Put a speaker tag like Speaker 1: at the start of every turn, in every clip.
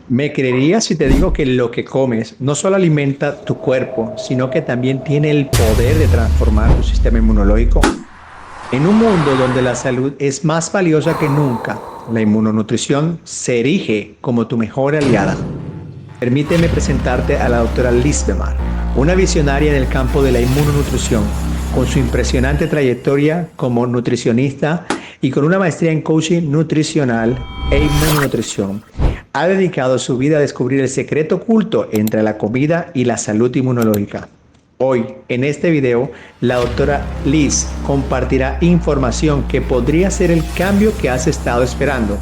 Speaker 1: ¿Me creerías si te digo que lo que comes no solo alimenta tu cuerpo, sino que también tiene el poder de transformar tu sistema inmunológico? En un mundo donde la salud es más valiosa que nunca, la inmunonutrición se erige como tu mejor aliada. Permíteme presentarte a la doctora Liz Bemar, una visionaria en el campo de la inmunonutrición, con su impresionante trayectoria como nutricionista y con una maestría en coaching nutricional e inmunonutrición. Ha dedicado su vida a descubrir el secreto oculto entre la comida y la salud inmunológica. Hoy, en este video, la doctora Liz compartirá información que podría ser el cambio que has estado esperando.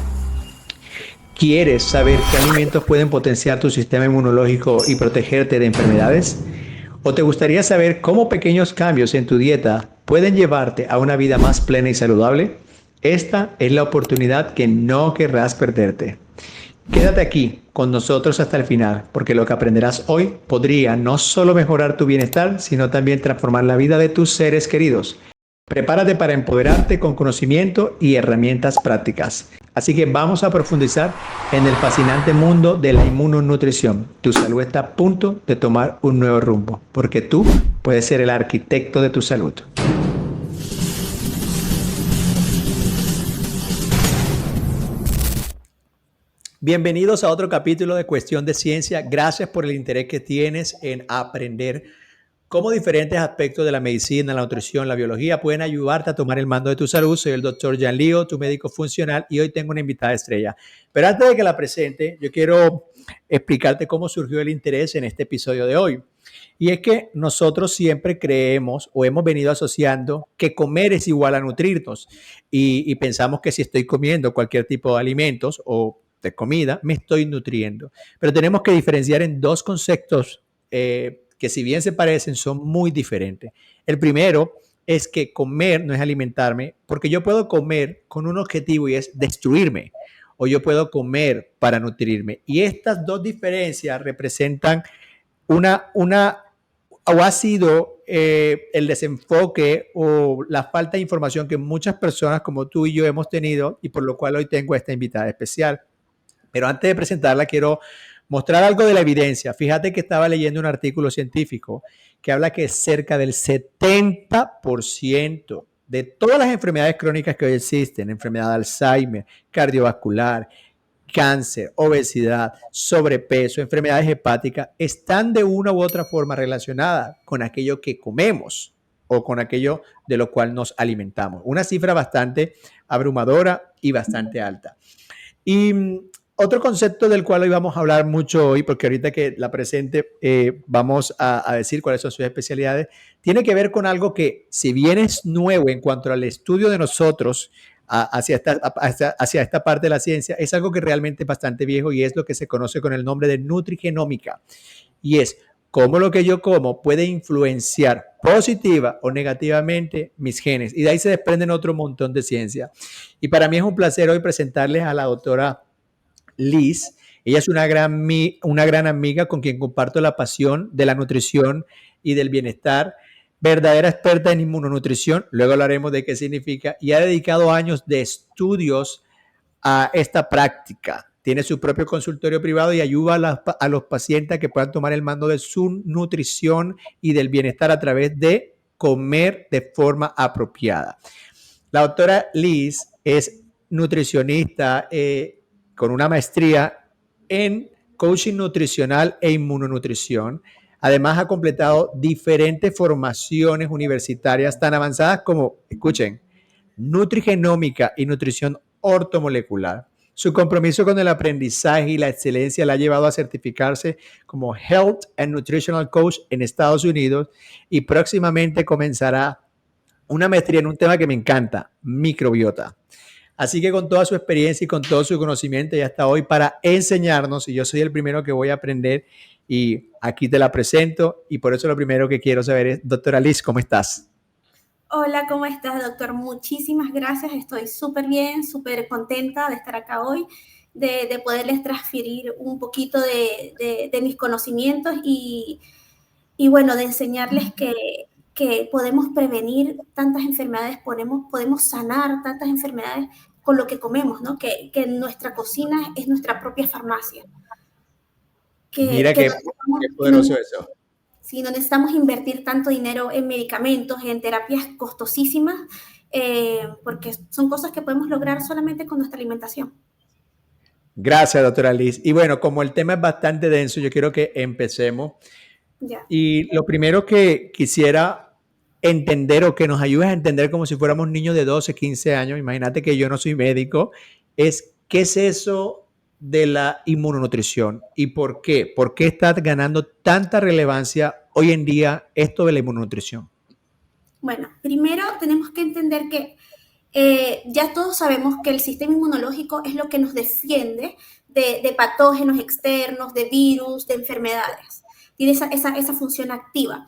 Speaker 1: ¿Quieres saber qué alimentos pueden potenciar tu sistema inmunológico y protegerte de enfermedades? ¿O te gustaría saber cómo pequeños cambios en tu dieta pueden llevarte a una vida más plena y saludable? Esta es la oportunidad que no querrás perderte. Quédate aquí con nosotros hasta el final, porque lo que aprenderás hoy podría no solo mejorar tu bienestar, sino también transformar la vida de tus seres queridos. Prepárate para empoderarte con conocimiento y herramientas prácticas. Así que vamos a profundizar en el fascinante mundo de la inmunonutrición. Tu salud está a punto de tomar un nuevo rumbo, porque tú puedes ser el arquitecto de tu salud. Bienvenidos a otro capítulo de Cuestión de Ciencia. Gracias por el interés que tienes en aprender cómo diferentes aspectos de la medicina, la nutrición, la biología pueden ayudarte a tomar el mando de tu salud. Soy el doctor Jan Leo, tu médico funcional, y hoy tengo una invitada estrella. Pero antes de que la presente, yo quiero explicarte cómo surgió el interés en este episodio de hoy. Y es que nosotros siempre creemos o hemos venido asociando que comer es igual a nutrirnos y pensamos que si estoy comiendo cualquier tipo de alimentos o de comida, me estoy nutriendo. Pero tenemos que diferenciar en dos conceptos que si bien se parecen, son muy diferentes. El primero es que comer no es alimentarme, porque yo puedo comer con un objetivo y es destruirme, o yo puedo comer para nutrirme. Y estas dos diferencias representan una o ha sido el desenfoque o la falta de información que muchas personas como tú y yo hemos tenido y por lo cual hoy tengo esta invitada especial. Pero antes de presentarla, quiero mostrar algo de la evidencia. Fíjate que estaba leyendo un artículo científico que habla que cerca del 70% de todas las enfermedades crónicas que hoy existen, enfermedad de Alzheimer, cardiovascular, cáncer, obesidad, sobrepeso, enfermedades hepáticas, están de una u otra forma relacionadas con aquello que comemos o con aquello de lo cual nos alimentamos. Una cifra bastante abrumadora y bastante alta. Y otro concepto del cual hoy vamos a hablar mucho hoy, porque ahorita que la presente vamos a decir cuáles son sus especialidades, tiene que ver con algo que, si bien es nuevo en cuanto al estudio de nosotros hacia esta parte de la ciencia, es algo que realmente es bastante viejo y es lo que se conoce con el nombre de nutrigenómica. Y es cómo lo que yo como puede influenciar positiva o negativamente mis genes. Y de ahí se desprenden otro montón de ciencia. Y para mí es un placer hoy presentarles a la doctora Liz. Ella es una gran amiga con quien comparto la pasión de la nutrición y del bienestar, verdadera experta en inmunonutrición, luego hablaremos de qué significa, y ha dedicado años de estudios a esta práctica. Tiene su propio consultorio privado y ayuda a los pacientes a que puedan tomar el mando de su nutrición y del bienestar a través de comer de forma apropiada. La doctora Liz es nutricionista con una maestría en coaching nutricional e inmunonutrición. Además, ha completado diferentes formaciones universitarias tan avanzadas como, escuchen, nutrigenómica y nutrición ortomolecular. Su compromiso con el aprendizaje y la excelencia la ha llevado a certificarse como Health and Nutritional Coach en Estados Unidos y próximamente comenzará una maestría en un tema que me encanta, microbiota. Así que con toda su experiencia y con todo su conocimiento ya está hoy para enseñarnos y yo soy el primero que voy a aprender y aquí te la presento y por eso lo primero que quiero saber es, doctora Liz, ¿cómo estás?
Speaker 2: Hola, ¿cómo estás, doctor? Muchísimas gracias. Estoy súper bien, súper contenta de estar acá hoy, de poderles transferir un poquito de mis conocimientos y bueno, de enseñarles que podemos prevenir tantas enfermedades, podemos sanar tantas enfermedades con lo que comemos, ¿no? Que nuestra cocina es nuestra propia farmacia.
Speaker 1: Mira
Speaker 2: que
Speaker 1: qué,
Speaker 2: no
Speaker 1: qué
Speaker 2: necesitamos,
Speaker 1: poderoso eso.
Speaker 2: si no necesitamos invertir tanto dinero en medicamentos, en terapias costosísimas, porque son cosas que podemos lograr solamente con nuestra alimentación.
Speaker 1: Gracias, doctora Liz. Y bueno, como el tema es bastante denso, yo quiero que empecemos.
Speaker 2: Ya.
Speaker 1: Y lo primero que quisiera entender o que nos ayudes a entender como si fuéramos niños de 12, 15 años, imagínate que yo no soy médico, es qué es eso de la inmunonutrición y por qué. ¿Por qué está ganando tanta relevancia hoy en día esto de la inmunonutrición?
Speaker 2: Bueno, primero tenemos que entender que ya todos sabemos que el sistema inmunológico es lo que nos defiende de patógenos externos, de virus, de enfermedades. Tiene esa función activa.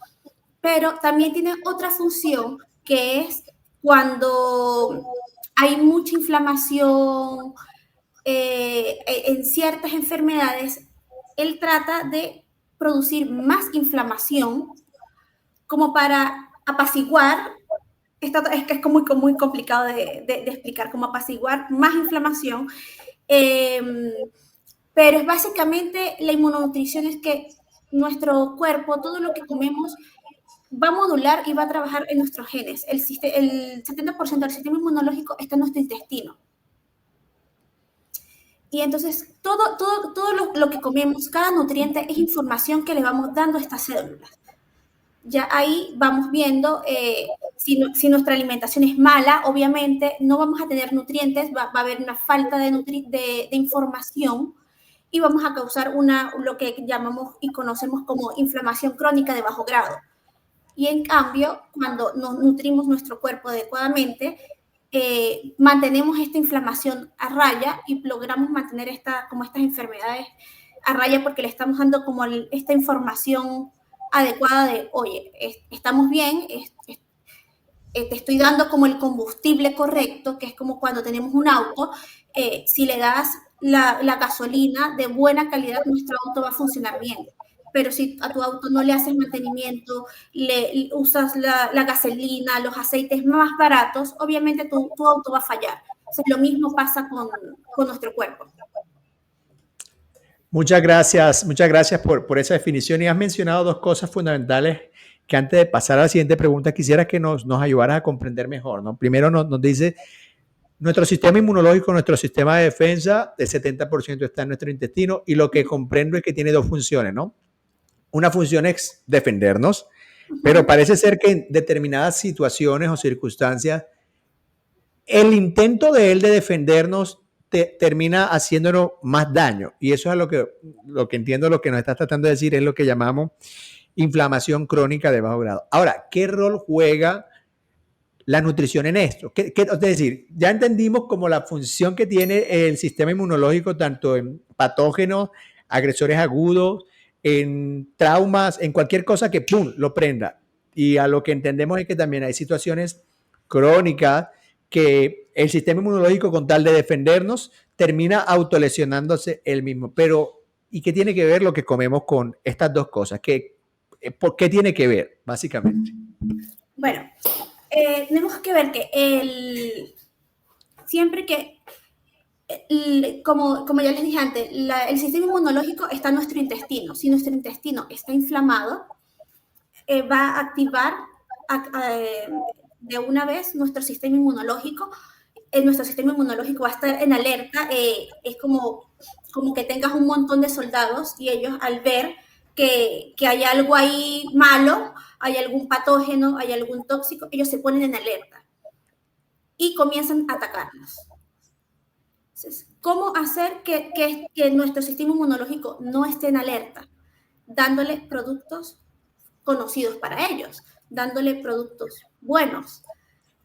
Speaker 2: Pero también tiene otra función que es cuando hay mucha inflamación en ciertas enfermedades, él trata de producir más inflamación como para apaciguar, es que es muy, muy complicado de explicar, como apaciguar más inflamación, eh, pero es básicamente la inmunonutrición es que nuestro cuerpo, todo lo que comemos, va a modular y va a trabajar en nuestros genes. El 70% del sistema inmunológico está en nuestro intestino. Y entonces todo lo que comemos, cada nutriente es información que le vamos dando a estas células. Ya ahí vamos viendo si nuestra alimentación es mala, obviamente no vamos a tener nutrientes, va a haber una falta de información y vamos a causar lo que llamamos y conocemos como inflamación crónica de bajo grado. Y en cambio, cuando nos nutrimos nuestro cuerpo adecuadamente, mantenemos esta inflamación a raya y logramos mantener como estas enfermedades a raya porque le estamos dando como esta información adecuada de, oye, estamos bien, te estoy dando como el combustible correcto, que es como cuando tenemos un auto, si le das la gasolina de buena calidad, nuestro auto va a funcionar bien. Pero si a tu auto no le haces mantenimiento, usas la gasolina, los aceites más baratos, obviamente tu auto va a fallar. Entonces, lo mismo pasa con nuestro cuerpo.
Speaker 1: Muchas gracias por esa definición y has mencionado dos cosas fundamentales que antes de pasar a la siguiente pregunta quisiera que nos ayudaras a comprender mejor, ¿no? Primero nos dice, nuestro sistema inmunológico, nuestro sistema de defensa, el 70% está en nuestro intestino y lo que comprendo es que tiene dos funciones, ¿no? Una función es defendernos, pero parece ser que en determinadas situaciones o circunstancias, el intento de él de defendernos termina haciéndonos más daño. Y eso es lo que entiendo, lo que nos estás tratando de decir, es lo que llamamos inflamación crónica de bajo grado. Ahora, ¿qué rol juega la nutrición en esto? Es decir, ya entendimos como la función que tiene el sistema inmunológico, tanto en patógenos, agresores agudos, en traumas, en cualquier cosa que ¡pum! Lo prenda. Y a lo que entendemos es que también hay situaciones crónicas que el sistema inmunológico, con tal de defendernos, termina autolesionándose él mismo. Pero, ¿y qué tiene que ver lo que comemos con estas dos cosas? ¿Por qué tiene que ver, básicamente?
Speaker 2: Bueno, tenemos que ver que siempre que, como ya les dije antes, el sistema inmunológico está en nuestro intestino. Si nuestro intestino está inflamado, va a activar de una vez nuestro sistema inmunológico. Nuestro sistema inmunológico va a estar en alerta. Es como que tengas un montón de soldados y ellos al ver que hay algo ahí malo, hay algún patógeno, hay algún tóxico, ellos se ponen en alerta y comienzan a atacarnos. Entonces, ¿cómo hacer que nuestro sistema inmunológico no esté en alerta? Dándole productos conocidos para ellos, dándole productos buenos,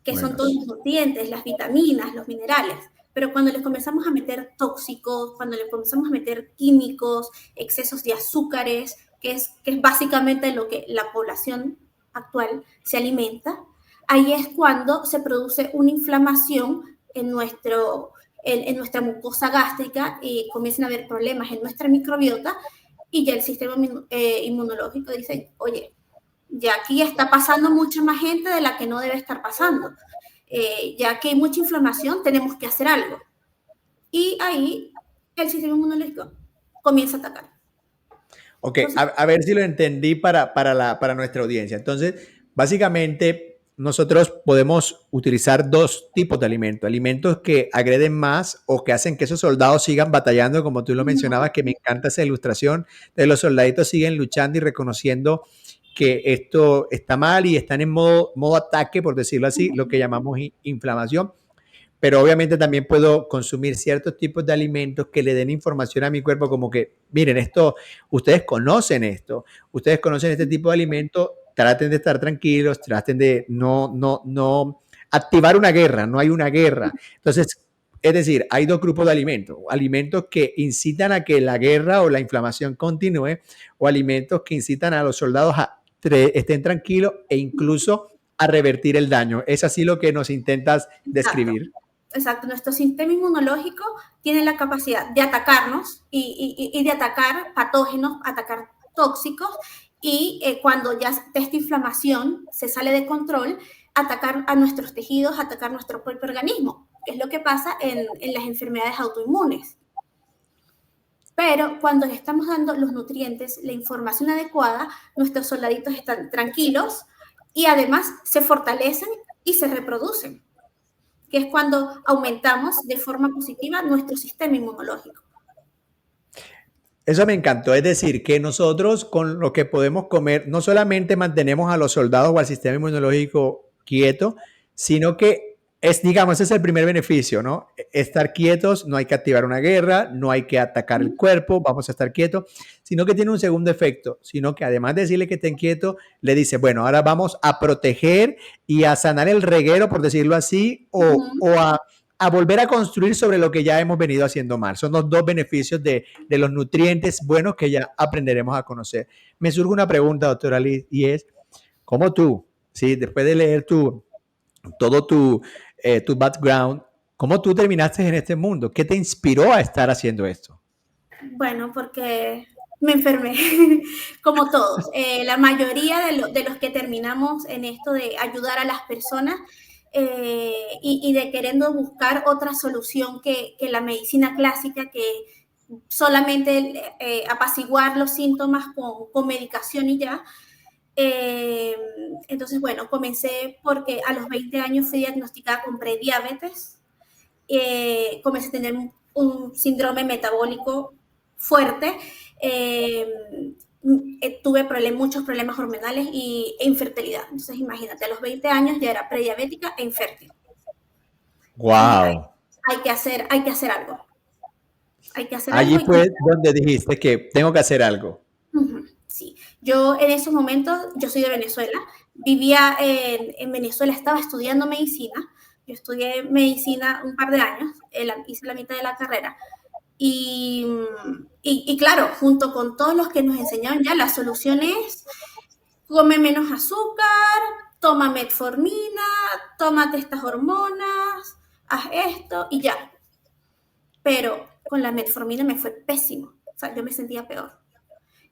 Speaker 2: que son todos los nutrientes, las vitaminas, los minerales. Pero cuando les comenzamos a meter tóxicos, cuando les comenzamos a meter químicos, excesos de azúcares, que es básicamente lo que la población actual se alimenta, ahí es cuando se produce una inflamación en nuestra mucosa gástrica y comienzan a haber problemas en nuestra microbiota y ya el sistema inmunológico dice, oye, ya aquí está pasando mucha más gente de la que no debe estar pasando. Ya que hay mucha inflamación, tenemos que hacer algo. Y ahí el sistema inmunológico comienza a atacar.
Speaker 1: Ok,
Speaker 2: Entonces,
Speaker 1: a ver si lo entendí para nuestra audiencia. Entonces, básicamente, nosotros podemos utilizar dos tipos de alimentos. Alimentos que agreden más o que hacen que esos soldados sigan batallando, como tú lo mencionabas, que me encanta esa ilustración de los soldaditos siguen luchando y reconociendo que esto está mal y están en modo ataque, por decirlo así, lo que llamamos inflamación. Pero obviamente también puedo consumir ciertos tipos de alimentos que le den información a mi cuerpo como que, miren, ustedes conocen este tipo de alimentos, traten de estar tranquilos, traten de no activar una guerra, no hay una guerra. Entonces, es decir, hay dos grupos de alimentos, alimentos que incitan a que la guerra o la inflamación continúe, o alimentos que incitan a los soldados a estén tranquilos e incluso a revertir el daño. Es así lo que nos intentas
Speaker 2: exacto.
Speaker 1: describir.
Speaker 2: Exacto, nuestro sistema inmunológico tiene la capacidad de atacarnos y de atacar patógenos, atacar tóxicos y cuando ya esta inflamación se sale de control, atacar a nuestros tejidos, atacar nuestro propio organismo, que es lo que pasa en las enfermedades autoinmunes. Pero cuando le estamos dando los nutrientes, la información adecuada, nuestros soldaditos están tranquilos y además se fortalecen y se reproducen, que es cuando aumentamos de forma positiva nuestro sistema inmunológico.
Speaker 1: Eso me encantó, es decir, que nosotros con lo que podemos comer no solamente mantenemos a los soldados o al sistema inmunológico quieto, sino que es, digamos, ese es el primer beneficio, ¿no? Estar quietos, no hay que activar una guerra, no hay que atacar el cuerpo, vamos a estar quietos, sino que tiene un segundo efecto, sino que además de decirle que estén quietos, le dice, bueno, ahora vamos a proteger y a sanar el reguero, por decirlo así, o a volver a construir sobre lo que ya hemos venido haciendo mal. Son los dos beneficios de los nutrientes buenos que ya aprenderemos a conocer. Me surge una pregunta, doctora Liz, y es, ¿cómo tú, sí, después de leer todo tu background, cómo tú terminaste en este mundo? ¿Qué te inspiró a estar haciendo esto?
Speaker 2: Bueno, porque me enfermé, como todos. La mayoría de los que terminamos en esto de ayudar a las personas y de queriendo buscar otra solución que la medicina clásica, que solamente apaciguar los síntomas con medicación y ya. Entonces, bueno, comencé porque a los 20 años fui diagnosticada con prediabetes. Comencé a tener un síndrome metabólico fuerte. Tuve muchos problemas hormonales e infertilidad. Entonces, imagínate, a los 20 años ya era prediabética e infértil. Y
Speaker 1: Wow.
Speaker 2: hay que hacer algo. Hay que hacer
Speaker 1: Allí
Speaker 2: algo.
Speaker 1: fue donde dijiste que tengo que hacer algo.
Speaker 2: Sí, yo en esos momentos, yo soy de Venezuela, vivía en Venezuela, estaba estudiando medicina, yo estudié medicina un par de años, hice la mitad de la carrera, y claro, junto con todos los que nos enseñaban ya, la solución es come menos azúcar, toma metformina, tómate estas hormonas, haz esto y ya. Pero con la metformina me fue pésimo, o sea, yo me sentía peor.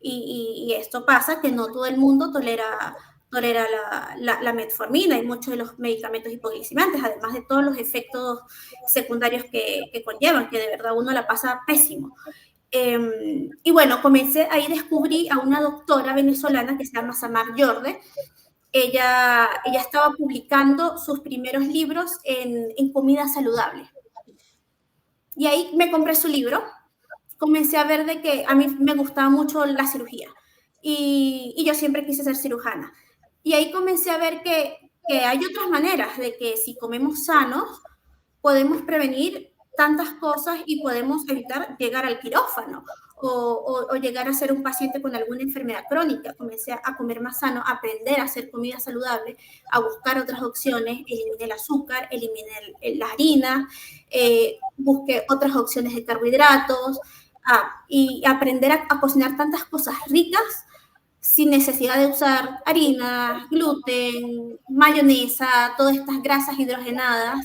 Speaker 2: Y esto pasa que no todo el mundo tolera la metformina y muchos de los medicamentos hipoglicemiantes, además de todos los efectos secundarios que conllevan, que de verdad uno la pasa pésimo. Y bueno, ahí descubrí a una doctora venezolana que se llama Samar Jorde. Ella estaba publicando sus primeros libros en comida saludable. Y ahí me compré su libro, comencé a ver de que a mí me gustaba mucho la cirugía y yo siempre quise ser cirujana. Y ahí comencé a ver que hay otras maneras de que si comemos sanos podemos prevenir tantas cosas y podemos evitar llegar al quirófano o llegar a ser un paciente con alguna enfermedad crónica. Comencé a comer más sano, a aprender a hacer comida saludable, a buscar otras opciones, eliminé el azúcar, eliminé la harina, busqué otras opciones de carbohidratos, y aprender a cocinar tantas cosas ricas sin necesidad de usar harina, gluten, mayonesa, todas estas grasas hidrogenadas.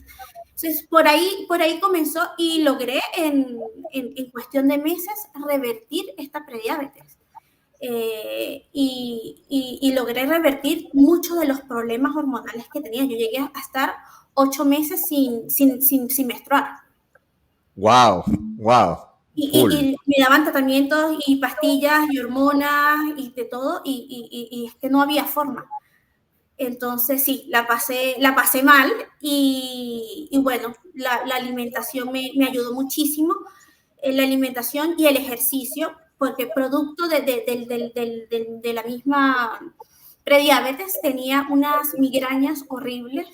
Speaker 2: Entonces, por ahí comenzó y logré en cuestión de meses revertir esta prediabetes. Y logré revertir muchos de los problemas hormonales que tenía. Yo llegué a estar 8 meses sin menstruar.
Speaker 1: Wow, wow. Full.
Speaker 2: Y me daban tratamientos y pastillas y hormonas y de todo, y es que no había forma. Entonces sí, la pasé mal y bueno, la alimentación me ayudó muchísimo, la alimentación y el ejercicio, porque producto de la misma prediabetes tenía unas migrañas horribles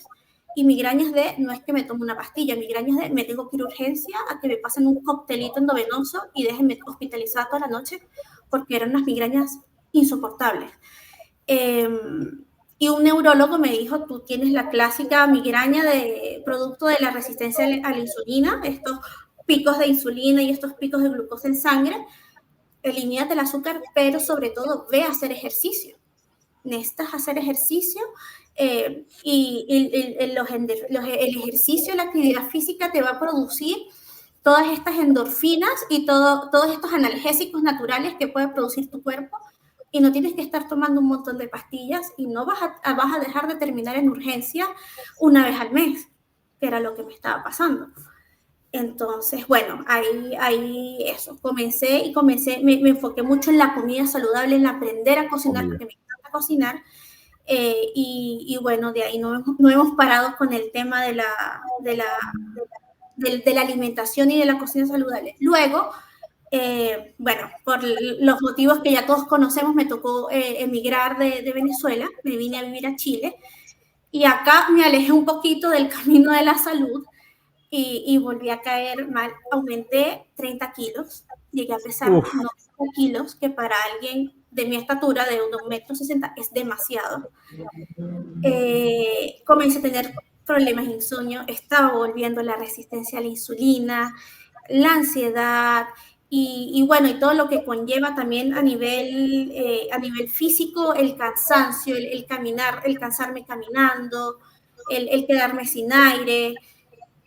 Speaker 2: y migrañas de, no es que me tomo una pastilla, migrañas de me tengo que ir a urgencia a que me pasen un coctelito endovenoso y déjenme hospitalizada toda la noche porque eran unas migrañas insoportables. Eh, y un neurólogo me dijo, tú tienes la clásica migraña de producto de la resistencia a la insulina, estos picos de insulina y estos picos de glucosa en sangre, elimínate el azúcar, pero sobre todo ve a hacer ejercicio. Necesitas hacer ejercicio el ejercicio, la actividad física te va a producir todas estas endorfinas y todos estos analgésicos naturales que puede producir tu cuerpo y no tienes que estar tomando un montón de pastillas y no vas a dejar de terminar en urgencia una vez al mes, que era lo que me estaba pasando. Entonces, bueno, ahí eso, me enfoqué mucho en la comida saludable, en aprender a cocinar, porque me encanta cocinar, bueno, de ahí no hemos parado con el tema de la alimentación y de la cocina saludable. Luego, bueno, por los motivos que ya todos conocemos, me tocó emigrar de Venezuela, me vine a vivir a Chile, y acá me alejé un poquito del camino de la salud, y volví a caer mal. Aumenté 30 kilos, llegué a pesar 90 kilos, que para alguien de mi estatura, de 1,60 m, es demasiado. Comencé a tener problemas de insomnio, estaba volviendo la resistencia a la insulina, la ansiedad, y bueno, y todo lo que conlleva también a nivel físico, el cansancio, el caminar, el cansarme caminando, el quedarme sin aire.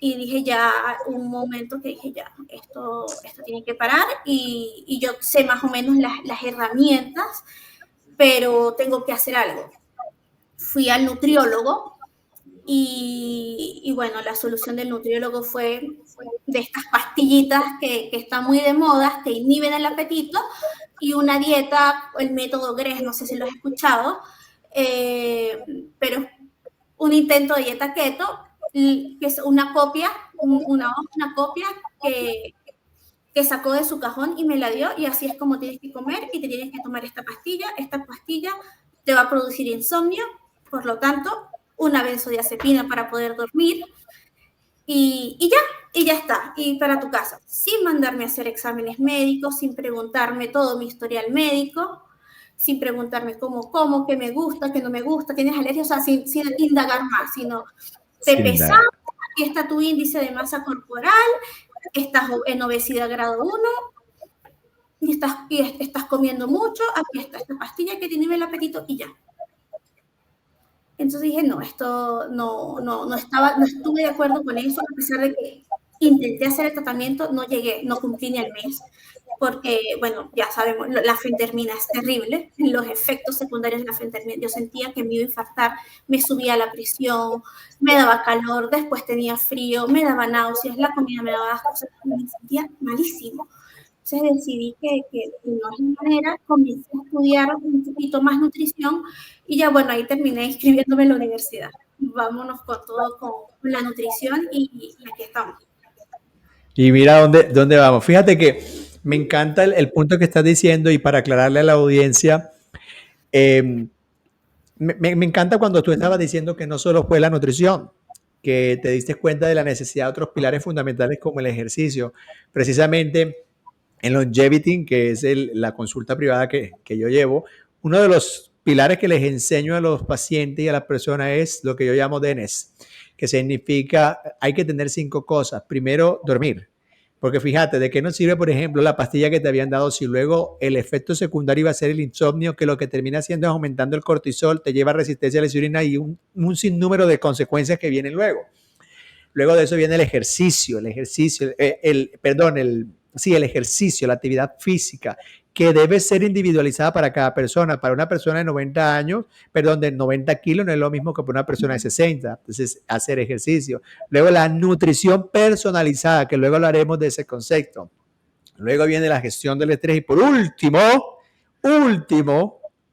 Speaker 2: Y dije ya, un momento que dije ya, esto tiene que parar, y yo sé más o menos las herramientas, pero tengo que hacer algo. Fui al nutriólogo y bueno, la solución del nutriólogo fue de estas pastillitas que están muy de moda, que inhiben el apetito, y una dieta, el método GRES, no sé si lo has escuchado, pero un intento de dieta keto, que es una copia que sacó de su cajón y me la dio, y así es como tienes que comer y te tienes que tomar esta pastilla te va a producir insomnio, por lo tanto, una benzodiazepina para poder dormir, y ya está, y para tu casa, sin mandarme a hacer exámenes médicos, sin preguntarme todo mi historial médico, sin preguntarme cómo como, qué me gusta, qué no me gusta, tienes alergia, o sea, sin indagar más, sino te pesas, aquí está tu índice de masa corporal, estás en obesidad grado 1, y estás comiendo mucho, aquí está esta pastilla que tiene el apetito, y ya. Entonces dije, no, esto no estuve de acuerdo con eso, a pesar de que intenté hacer el tratamiento, no cumplí ni al mes, porque, bueno, ya sabemos, la fentermina es terrible, los efectos secundarios de la fentermina, yo sentía que me iba a infartar, me subía la presión, me daba calor, después tenía frío, me daba náuseas, la comida me daba asco, me sentía malísimo. Entonces decidí que no es la manera, comencé a estudiar un poquito más nutrición, y ya, bueno, ahí terminé inscribiéndome en la universidad. Vámonos con todo, con la nutrición, y aquí estamos.
Speaker 1: Y mira dónde vamos. Fíjate que me encanta el punto que estás diciendo, y para aclararle a la audiencia, me encanta cuando tú estabas diciendo que no solo fue la nutrición, que te diste cuenta de la necesidad de otros pilares fundamentales como el ejercicio. Precisamente en Longevity, que es la consulta privada que yo llevo, uno de los pilares que les enseño a los pacientes y a las personas es lo que yo llamo DENES, que significa hay que tener 5 cosas. Primero, dormir. Porque fíjate, ¿de qué nos sirve, por ejemplo, la pastilla que te habían dado si luego el efecto secundario iba a ser el insomnio, que lo que termina haciendo es aumentando el cortisol, te lleva a resistencia a la insulina y un sinnúmero de consecuencias que vienen luego? Luego de eso viene el ejercicio, el ejercicio, el ejercicio, la actividad física, que debe ser individualizada para cada persona. Para una persona de 90 años, de 90 kilos, no es lo mismo que para una persona de 60. Entonces, hacer ejercicio. Luego, la nutrición personalizada, que luego hablaremos de ese concepto. Luego viene la gestión del estrés y por último,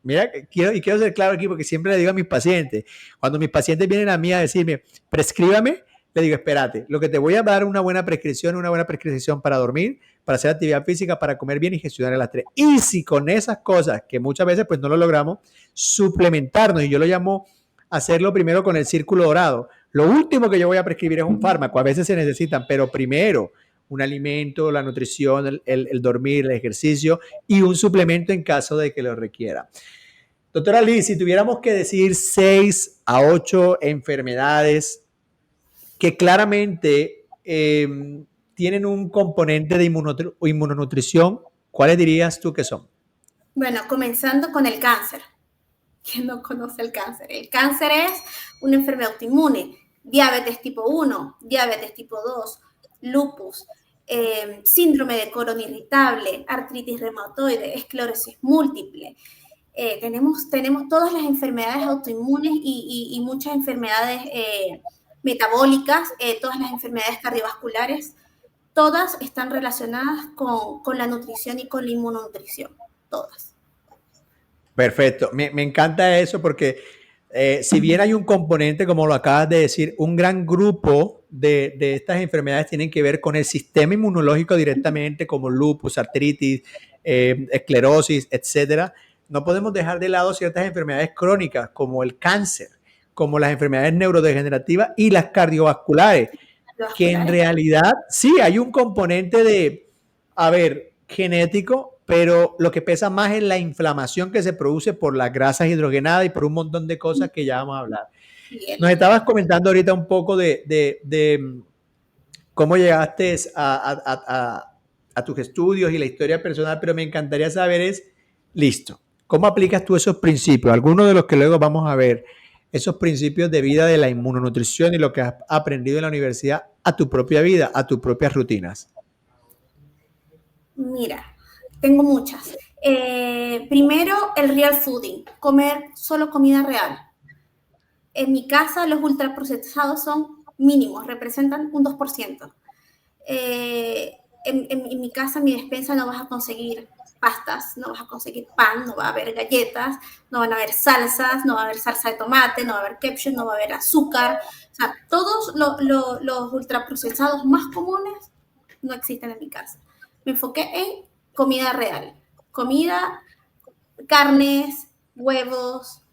Speaker 1: mira, quiero ser claro aquí porque siempre le digo a mis pacientes, cuando mis pacientes vienen a mí a decirme, prescríbame, le digo, espérate, lo que te voy a dar una buena prescripción para dormir, para hacer actividad física, para comer bien y gestionar el estrés. Y si con esas cosas, que muchas veces pues no lo logramos, suplementarnos, y yo lo llamo hacerlo primero con el círculo dorado. Lo último que yo voy a prescribir es un fármaco, a veces se necesitan, pero primero un alimento, la nutrición, el dormir, el ejercicio y un suplemento en caso de que lo requiera. Doctora Liz, si tuviéramos que decir 6 a 8 enfermedades que claramente tienen un componente de inmunonutrición, ¿cuáles dirías tú que son?
Speaker 2: Bueno, comenzando con el cáncer. ¿Quién no conoce el cáncer? El cáncer es una enfermedad autoinmune. Diabetes tipo 1, diabetes tipo 2, lupus, síndrome de colon irritable, artritis reumatoide, esclerosis múltiple. Tenemos todas las enfermedades autoinmunes y muchas enfermedades metabólicas, todas las enfermedades cardiovasculares, todas están relacionadas con la nutrición y con la inmunonutrición, todas.
Speaker 1: Perfecto, me encanta eso porque si bien hay un componente, como lo acabas de decir, un gran grupo de estas enfermedades tienen que ver con el sistema inmunológico directamente, como lupus, artritis, esclerosis, etcétera. No podemos dejar de lado ciertas enfermedades crónicas, como el cáncer, como las enfermedades neurodegenerativas y las cardiovasculares, que en realidad sí hay un componente de, a ver, genético, pero lo que pesa más es la inflamación que se produce por las grasas hidrogenadas y por un montón de cosas que ya vamos a hablar. Nos estabas comentando ahorita un poco de cómo llegaste a tus estudios y la historia personal, pero me encantaría saber listo, ¿cómo aplicas tú esos principios? Algunos de los que luego vamos a ver, esos principios de vida de la inmunonutrición y lo que has aprendido en la universidad a tu propia vida, a tus propias rutinas.
Speaker 2: Mira, tengo muchas. Primero, el real fooding, comer solo comida real. En mi casa, los ultraprocesados son mínimos, representan un 2%. En mi casa, en mi despensa, no vas a conseguir pastas, no vas a conseguir pan, no va a haber galletas, no van a haber salsas, no va a haber salsa de tomate, no va a haber ketchup, no va a haber azúcar. O sea, todos los ultraprocesados más comunes no existen en mi casa. Me enfoqué en comida real, comida, carnes, huevos,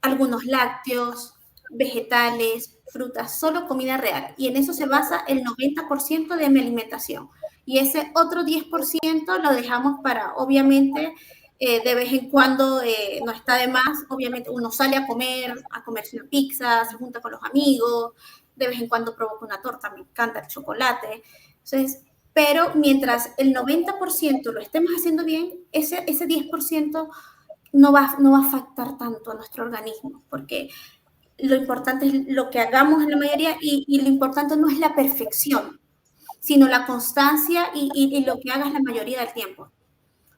Speaker 2: algunos lácteos, vegetales, frutas, solo comida real. Y en eso se basa el 90% de mi alimentación. Y ese otro 10% lo dejamos para, obviamente, de vez en cuando no está de más. Obviamente uno sale a comerse una pizza, se junta con los amigos, de vez en cuando provoca una torta, me encanta el chocolate. Entonces, pero mientras el 90% lo estemos haciendo bien, ese 10% no va a afectar tanto a nuestro organismo, porque lo importante es lo que hagamos en la mayoría y lo importante no es la perfección, sino la constancia y lo que hagas la mayoría del tiempo.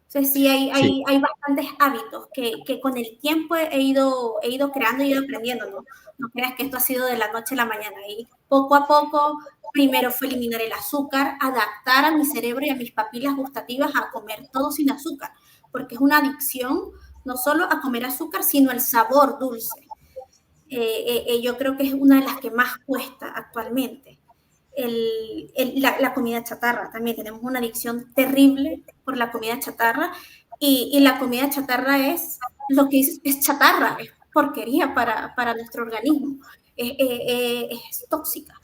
Speaker 2: Entonces sí, hay bastantes hábitos que con el tiempo he ido creando y he ido aprendiendo, ¿no? No creas que esto ha sido de la noche a la mañana. Y poco a poco, primero fue eliminar el azúcar, adaptar a mi cerebro y a mis papilas gustativas a comer todo sin azúcar, porque es una adicción no solo a comer azúcar, sino el sabor dulce. Yo creo que es una de las que más cuesta actualmente. La comida chatarra, también tenemos una adicción terrible por la comida chatarra y la comida chatarra es lo que dices, es chatarra, es porquería para nuestro organismo, es tóxica.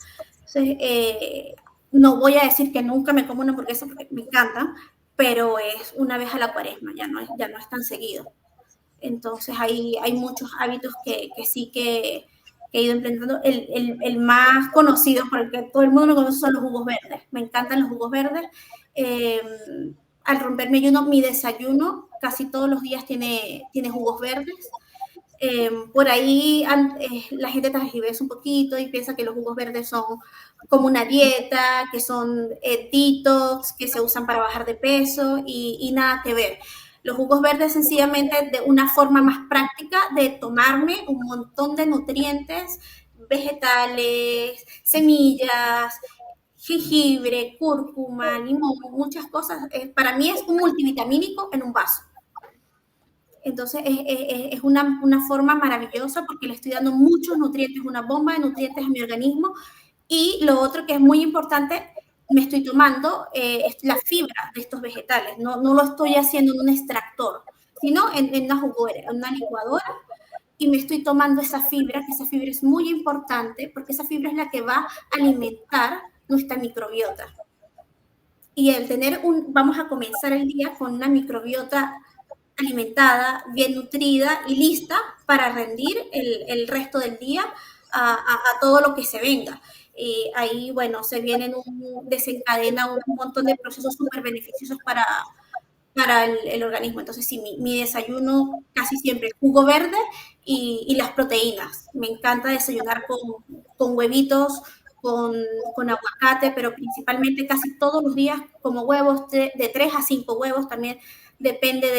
Speaker 2: Entonces, no voy a decir que nunca me como una hamburguesa porque me encanta, pero es una vez a la cuaresma, ya no es tan seguido. Entonces hay muchos hábitos que sí que he ido implementando. El más conocido, porque todo el mundo lo conoce, son los jugos verdes. Me encantan los jugos verdes. Al romper mi ayuno, mi desayuno casi todos los días tiene jugos verdes. Por ahí la gente transgiversa un poquito y piensa que los jugos verdes son como una dieta, que son detox, que se usan para bajar de peso y nada que ver. Los jugos verdes sencillamente de una forma más práctica de tomarme un montón de nutrientes, vegetales, semillas, jengibre, cúrcuma, limón, muchas cosas. Para mí es un multivitamínico en un vaso. Entonces es una forma maravillosa porque le estoy dando muchos nutrientes, una bomba de nutrientes a mi organismo. Y lo otro que es muy importante, me estoy tomando es la fibra de estos vegetales. No lo estoy haciendo en un extractor, sino en una juguera, en una licuadora. Y me estoy tomando esa fibra, que esa fibra es muy importante porque esa fibra es la que va a alimentar nuestra microbiota. Y el tener vamos a comenzar el día con una microbiota alimentada, bien nutrida y lista para rendir el resto del día a todo lo que se venga. Ahí, bueno, desencadena un montón de procesos súper beneficiosos para el organismo. Entonces, sí, mi desayuno casi siempre es jugo verde y las proteínas. Me encanta desayunar con huevitos, con aguacate, pero principalmente casi todos los días como huevos, de 3 a 5 huevos, también depende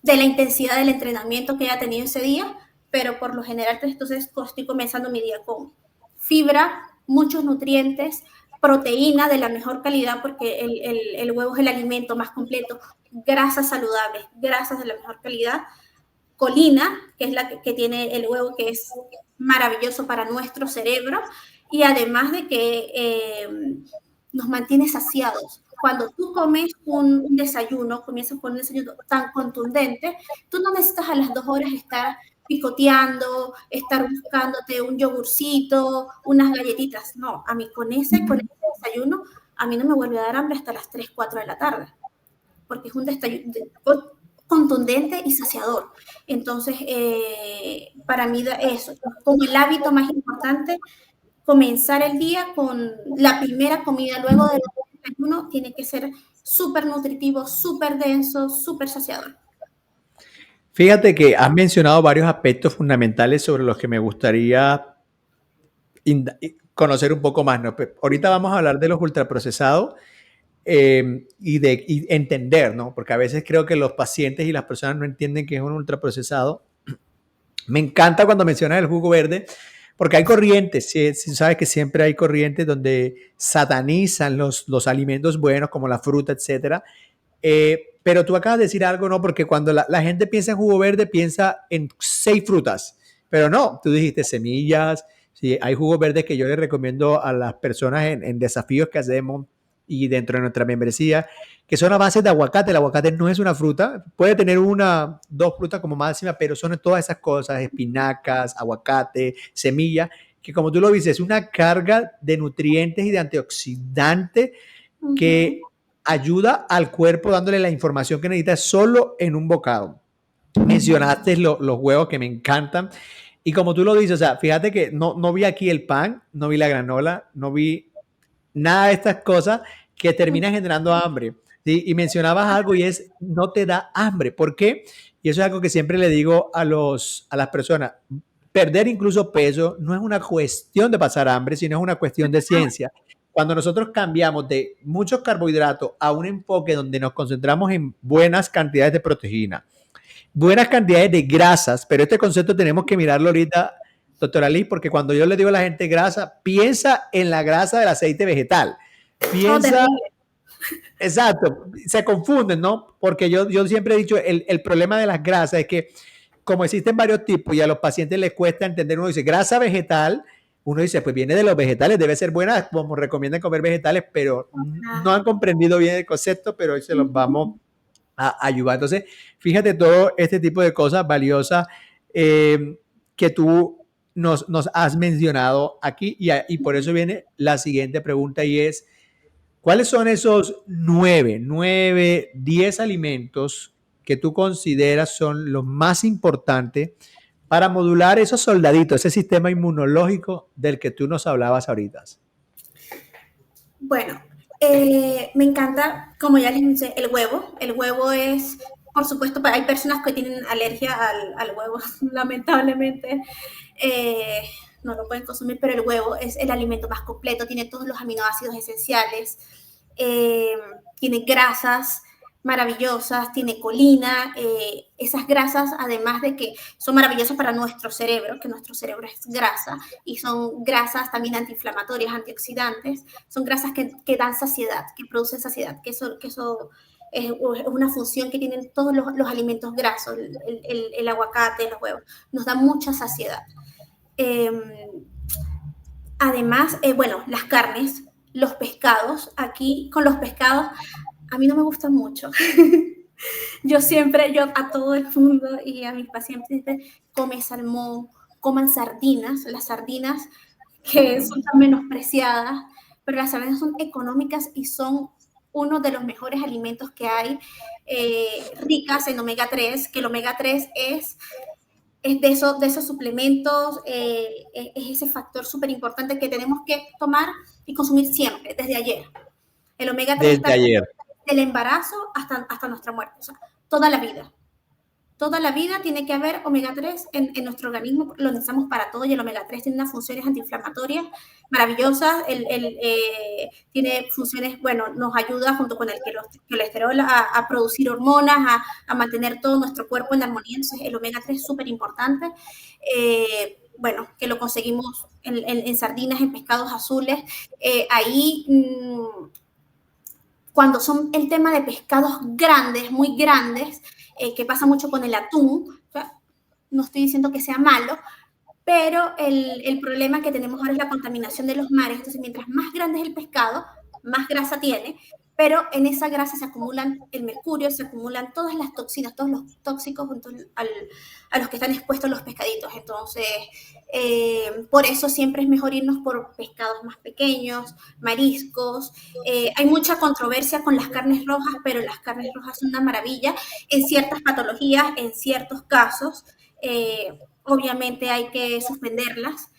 Speaker 2: de la intensidad del entrenamiento que haya tenido ese día, pero por lo general entonces estoy comenzando mi día con fibra, muchos nutrientes, proteína de la mejor calidad, porque el huevo es el alimento más completo, grasas saludables, grasas de la mejor calidad, colina, que es la que tiene el huevo, que es maravilloso para nuestro cerebro, y además de que nos mantiene saciados. Cuando tú comes un desayuno, comienzas con un desayuno tan contundente, tú no necesitas a las 2 horas estar picoteando, estar buscándote un yogurcito, unas galletitas. No, a mí con ese desayuno, a mí no me vuelve a dar hambre hasta las 3, 4 de la tarde, porque es un desayuno contundente y saciador. Entonces, para mí eso, como el hábito más importante, comenzar el día con la primera comida luego del desayuno tiene que ser súper nutritivo, súper denso, súper saciador.
Speaker 1: Fíjate que has mencionado varios aspectos fundamentales sobre los que me gustaría conocer un poco más, ¿no? Ahorita vamos a hablar de los ultraprocesados y entender, ¿no? Porque a veces creo que los pacientes y las personas no entienden que es un ultraprocesado. Me encanta cuando mencionas el jugo verde, porque hay corrientes, ¿sí? Sabes que siempre hay corrientes donde satanizan los alimentos buenos como la fruta, etcétera. Pero tú acabas de decir algo, ¿no? Porque cuando la gente piensa en jugo verde, piensa en 6 frutas, pero no, tú dijiste semillas. Sí, hay jugos verdes que yo les recomiendo a las personas en desafíos que hacemos y dentro de nuestra membresía, que son a base de aguacate. El aguacate no es una fruta, puede tener 1, 2 frutas como máxima, pero son todas esas cosas, espinacas, aguacate, semilla, que como tú lo dices, es una carga de nutrientes y de antioxidantes que ayuda al cuerpo dándole la información que necesita solo en un bocado. Mencionaste los huevos que me encantan. Y como tú lo dices, o sea, fíjate que no vi aquí el pan, no vi la granola, no vi nada de estas cosas que terminan generando hambre. ¿Sí? Y mencionabas algo y es, no te da hambre. ¿Por qué? Y eso es algo que siempre le digo a las personas. Perder incluso peso no es una cuestión de pasar hambre, sino es una cuestión de ciencia. Cuando nosotros cambiamos de muchos carbohidratos a un enfoque donde nos concentramos en buenas cantidades de proteína, buenas cantidades de grasas, pero este concepto tenemos que mirarlo ahorita, doctora Liz, porque cuando yo le digo a la gente grasa, piensa en la grasa del aceite vegetal. Piensa, exacto, se confunden, ¿no? Porque yo siempre he dicho, el problema de las grasas es que como existen varios tipos y a los pacientes les cuesta entender, uno dice grasa vegetal, uno dice, pues viene de los vegetales, debe ser buena, como recomiendan comer vegetales, pero no han comprendido bien el concepto, pero hoy se los vamos a ayudar. Entonces, fíjate todo este tipo de cosas valiosas que tú nos has mencionado aquí y por eso viene la siguiente pregunta y es, ¿cuáles son esos 9, 10 alimentos que tú consideras son los más importantes para modular esos soldaditos, ese sistema inmunológico del que tú nos hablabas ahorita?
Speaker 2: Bueno, me encanta, como ya les mencioné, el huevo. El huevo es, por supuesto, hay personas que tienen alergia al huevo, lamentablemente. No lo pueden consumir, pero el huevo es el alimento más completo, tiene todos los aminoácidos esenciales, tiene grasas, maravillosas, tiene colina, esas grasas, además de que son maravillosas para nuestro cerebro, que nuestro cerebro es grasa, y son grasas también antiinflamatorias, antioxidantes, son grasas que dan saciedad, que producen saciedad, que eso es una función que tienen todos los alimentos grasos, el aguacate, los huevos, nos da mucha saciedad. Eh, Además, bueno, las carnes, los pescados, aquí con los pescados, a mí no me gustan mucho. Yo a todo el mundo y a mis pacientes, come salmón, coman sardinas, las sardinas que son tan menospreciadas, pero las sardinas son económicas y son uno de los mejores alimentos que hay, ricas en omega 3, que el omega 3 es de esos suplementos, es ese factor súper importante que tenemos que tomar y consumir siempre, desde ayer. El omega 3 está
Speaker 1: Desde ayer.
Speaker 2: del embarazo hasta nuestra muerte, o sea, toda la vida. Toda la vida tiene que haber omega 3 en nuestro organismo, lo necesitamos para todo y el omega 3 tiene unas funciones antiinflamatorias maravillosas, tiene funciones, bueno, nos ayuda junto con el colesterol a producir hormonas, a mantener todo nuestro cuerpo en armonía, entonces el omega 3 es súper importante. Bueno, que lo conseguimos en sardinas, en pescados azules, ahí cuando son el tema de pescados grandes, muy grandes, que pasa mucho con el atún, o sea, no estoy diciendo que sea malo, pero el problema que tenemos ahora es la contaminación de los mares, entonces mientras más grande es el pescado, más grasa tiene, pero en esa grasa se acumulan el mercurio, se acumulan todas las toxinas, todos los tóxicos a los que están expuestos los pescaditos. Entonces, por eso siempre es mejor irnos por pescados más pequeños, mariscos. Hay mucha controversia con las carnes rojas, pero las carnes rojas son una maravilla en ciertas patologías, en ciertos casos. Obviamente hay que suspenderlas.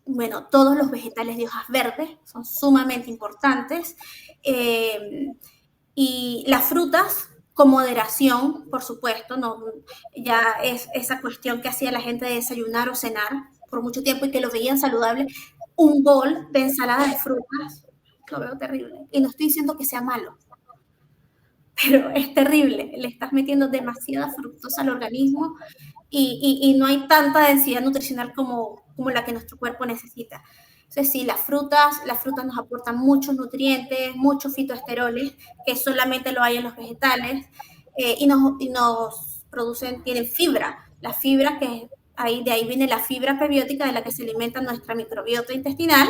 Speaker 2: Bueno, todos los vegetales de hojas verdes son sumamente importantes. Y las frutas con moderación, por supuesto, no, ya es esa cuestión que hacía la gente de desayunar o cenar por mucho tiempo y que lo veían saludable. Un bol de ensalada de frutas, lo veo terrible. Y no estoy diciendo que sea malo, pero es terrible. Le estás metiendo demasiada fructosa al organismo y no hay tanta densidad nutricional como la que nuestro cuerpo necesita. Entonces, sí, las frutas nos aportan muchos nutrientes, muchos fitoesteroles, que solamente lo hay en los vegetales, y nos producen, tienen fibra. La fibra, de ahí viene la fibra prebiótica de la que se alimenta nuestra microbiota intestinal,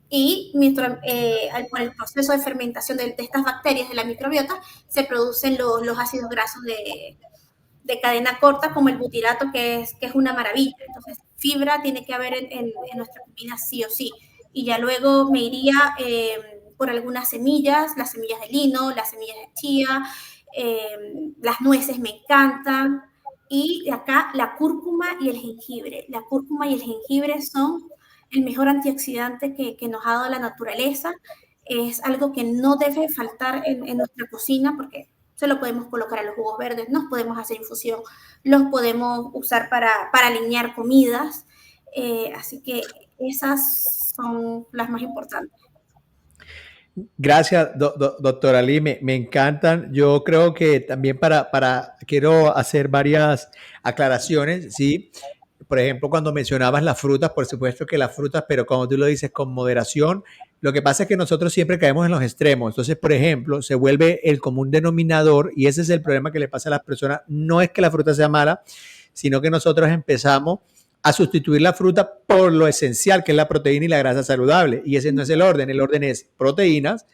Speaker 2: y por el proceso de fermentación de estas bacterias de la microbiota se producen los ácidos grasos de cadena corta, como el butirato, que es una maravilla. Entonces, fibra tiene que haber en nuestra comida sí o sí. Y ya luego me iría por algunas semillas, las semillas de lino, las semillas de chía, las nueces me encantan. Y acá la cúrcuma y el jengibre. La cúrcuma y el jengibre son el mejor antioxidante que nos ha dado la naturaleza. Es algo que no debe faltar en nuestra cocina, porque se lo podemos colocar a los jugos verdes, nos podemos hacer infusión, los podemos usar para alinear comidas, así que esas son las más importantes.
Speaker 1: Gracias, doctora Lee, me encantan. Yo creo que también quiero hacer varias aclaraciones, ¿sí? Por ejemplo, cuando mencionabas las frutas, por supuesto que las frutas, pero como tú lo dices, con moderación. Lo que pasa es que nosotros siempre caemos en los extremos. Entonces, por ejemplo, se vuelve el común denominador y ese es el problema que le pasa a las personas. No es que la fruta sea mala, sino que nosotros empezamos a sustituir la fruta por lo esencial, que es la proteína y la grasa saludable. Y ese no es el orden. El orden es proteínas,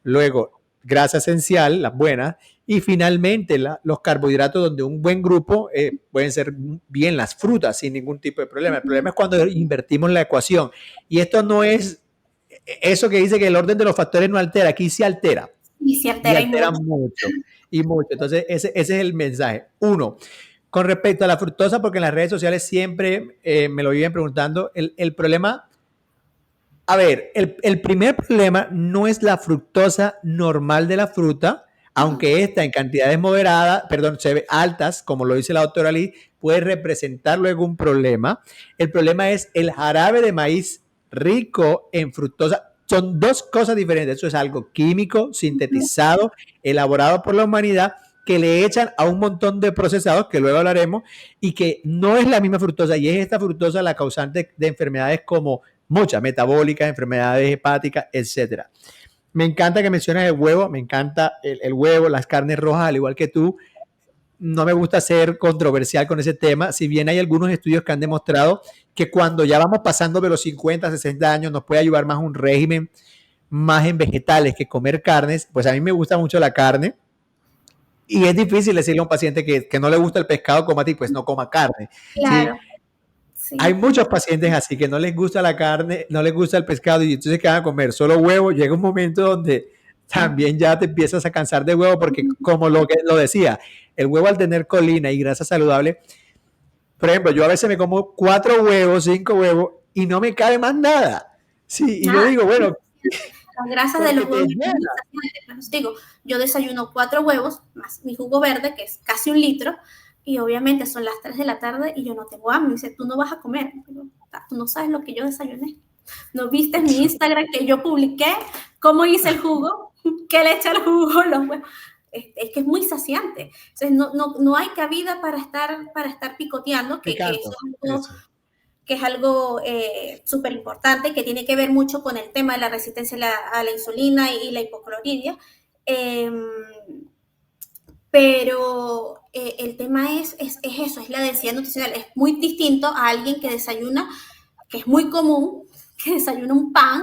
Speaker 1: luego grasa esencial, las buenas, y finalmente los carbohidratos, donde un buen grupo pueden ser bien las frutas sin ningún tipo de problema. El problema es cuando invertimos la ecuación. Y esto no es eso que dice que el orden de los factores no altera, aquí sí altera.
Speaker 2: Y se altera,
Speaker 1: y altera mucho. Y mucho. Entonces, ese es el mensaje. Uno, con respecto a la fructosa, porque en las redes sociales siempre me lo viven preguntando, el problema, a ver, el primer problema no es la fructosa normal de la fruta, aunque esta en cantidades moderadas, altas, como lo dice la doctora Lee, puede representar luego un problema. El problema es el jarabe de maíz rico en fructosa, Son dos cosas diferentes. Eso es algo químico, sintetizado, elaborado por la humanidad, que le echan a un montón de procesados, que luego hablaremos, y que no es la misma fructosa, y es esta fructosa la causante de enfermedades como muchas, metabólicas, enfermedades hepáticas, etcétera. Me encanta que menciones el huevo, me encanta el huevo, las carnes rojas, al igual que tú. No me gusta ser controversial con ese tema, si bien hay algunos estudios que han demostrado que cuando ya vamos pasando de los 50, 60 años nos puede ayudar más un régimen más en vegetales que comer carnes. Pues a mí me gusta mucho la carne y es difícil decirle a un paciente que no le gusta el pescado, coma a ti, pues no coma carne. ¿Sí?
Speaker 2: Claro,
Speaker 1: Hay
Speaker 2: sí.
Speaker 1: muchos pacientes así que no les gusta la carne, no les gusta el pescado y entonces que van a comer solo huevo. Llega un momento donde también ya te empiezas a cansar de huevo porque como lo decía, el huevo al tener colina y grasa saludable, por ejemplo, yo a veces me como 4 huevos, 5 huevos y no me cabe más nada. Sí, y yo
Speaker 2: Nada,
Speaker 1: digo, bueno,
Speaker 2: las grasas de
Speaker 1: porque
Speaker 2: los
Speaker 1: te
Speaker 2: huevos son
Speaker 1: llena.
Speaker 2: muy saciantes. Pues, digo, yo desayuno 4 huevos más mi jugo verde, que es casi 1 litro, y obviamente son las 3 de la tarde y yo no tengo hambre. Me dice, tú no vas a comer. Digo, tú no sabes lo que yo desayuné. ¿No viste en mi Instagram que yo publiqué cómo hice el jugo? ¿Qué le eché al jugo? Los huevos. Es que es muy saciante. Entonces, no hay cabida para estar picoteando, que eso
Speaker 1: Picando,
Speaker 2: es algo
Speaker 1: eso.
Speaker 2: que es algo súper importante, que tiene que ver mucho con el tema de la resistencia a la insulina y la hipoclorhydria. Eh, pero el tema es eso, es la densidad nutricional. Es muy distinto a alguien que desayuna, que es muy común, que desayuna un pan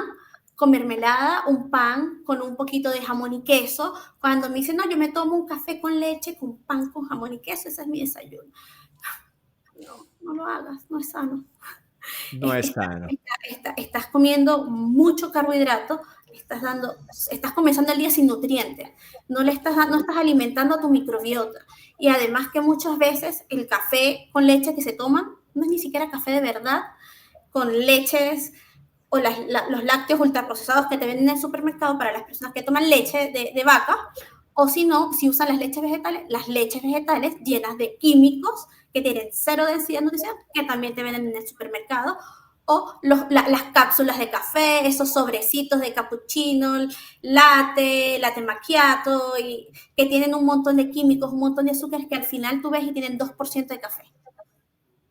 Speaker 2: con mermelada, un pan con un poquito de jamón y queso. Cuando me dicen, no, yo me tomo un café con leche, con pan con jamón y queso, ese es mi desayuno. No, no lo hagas, no es sano.
Speaker 1: No es sano.
Speaker 2: Estás comiendo mucho carbohidrato, estás comenzando el día sin nutrientes, no estás alimentando a tu microbiota. Y además que muchas veces el café con leche que se toman no es ni siquiera café de verdad, con leches o los lácteos ultraprocesados que te venden en el supermercado para las personas que toman leche de vaca, o si no, si usan las leches vegetales llenas de químicos que tienen cero densidad nutricional, que también te venden en el supermercado, o las cápsulas de café, esos sobrecitos de cappuccino, latte macchiato, y que tienen un montón de químicos, un montón de azúcares que al final tú ves y tienen 2% de café.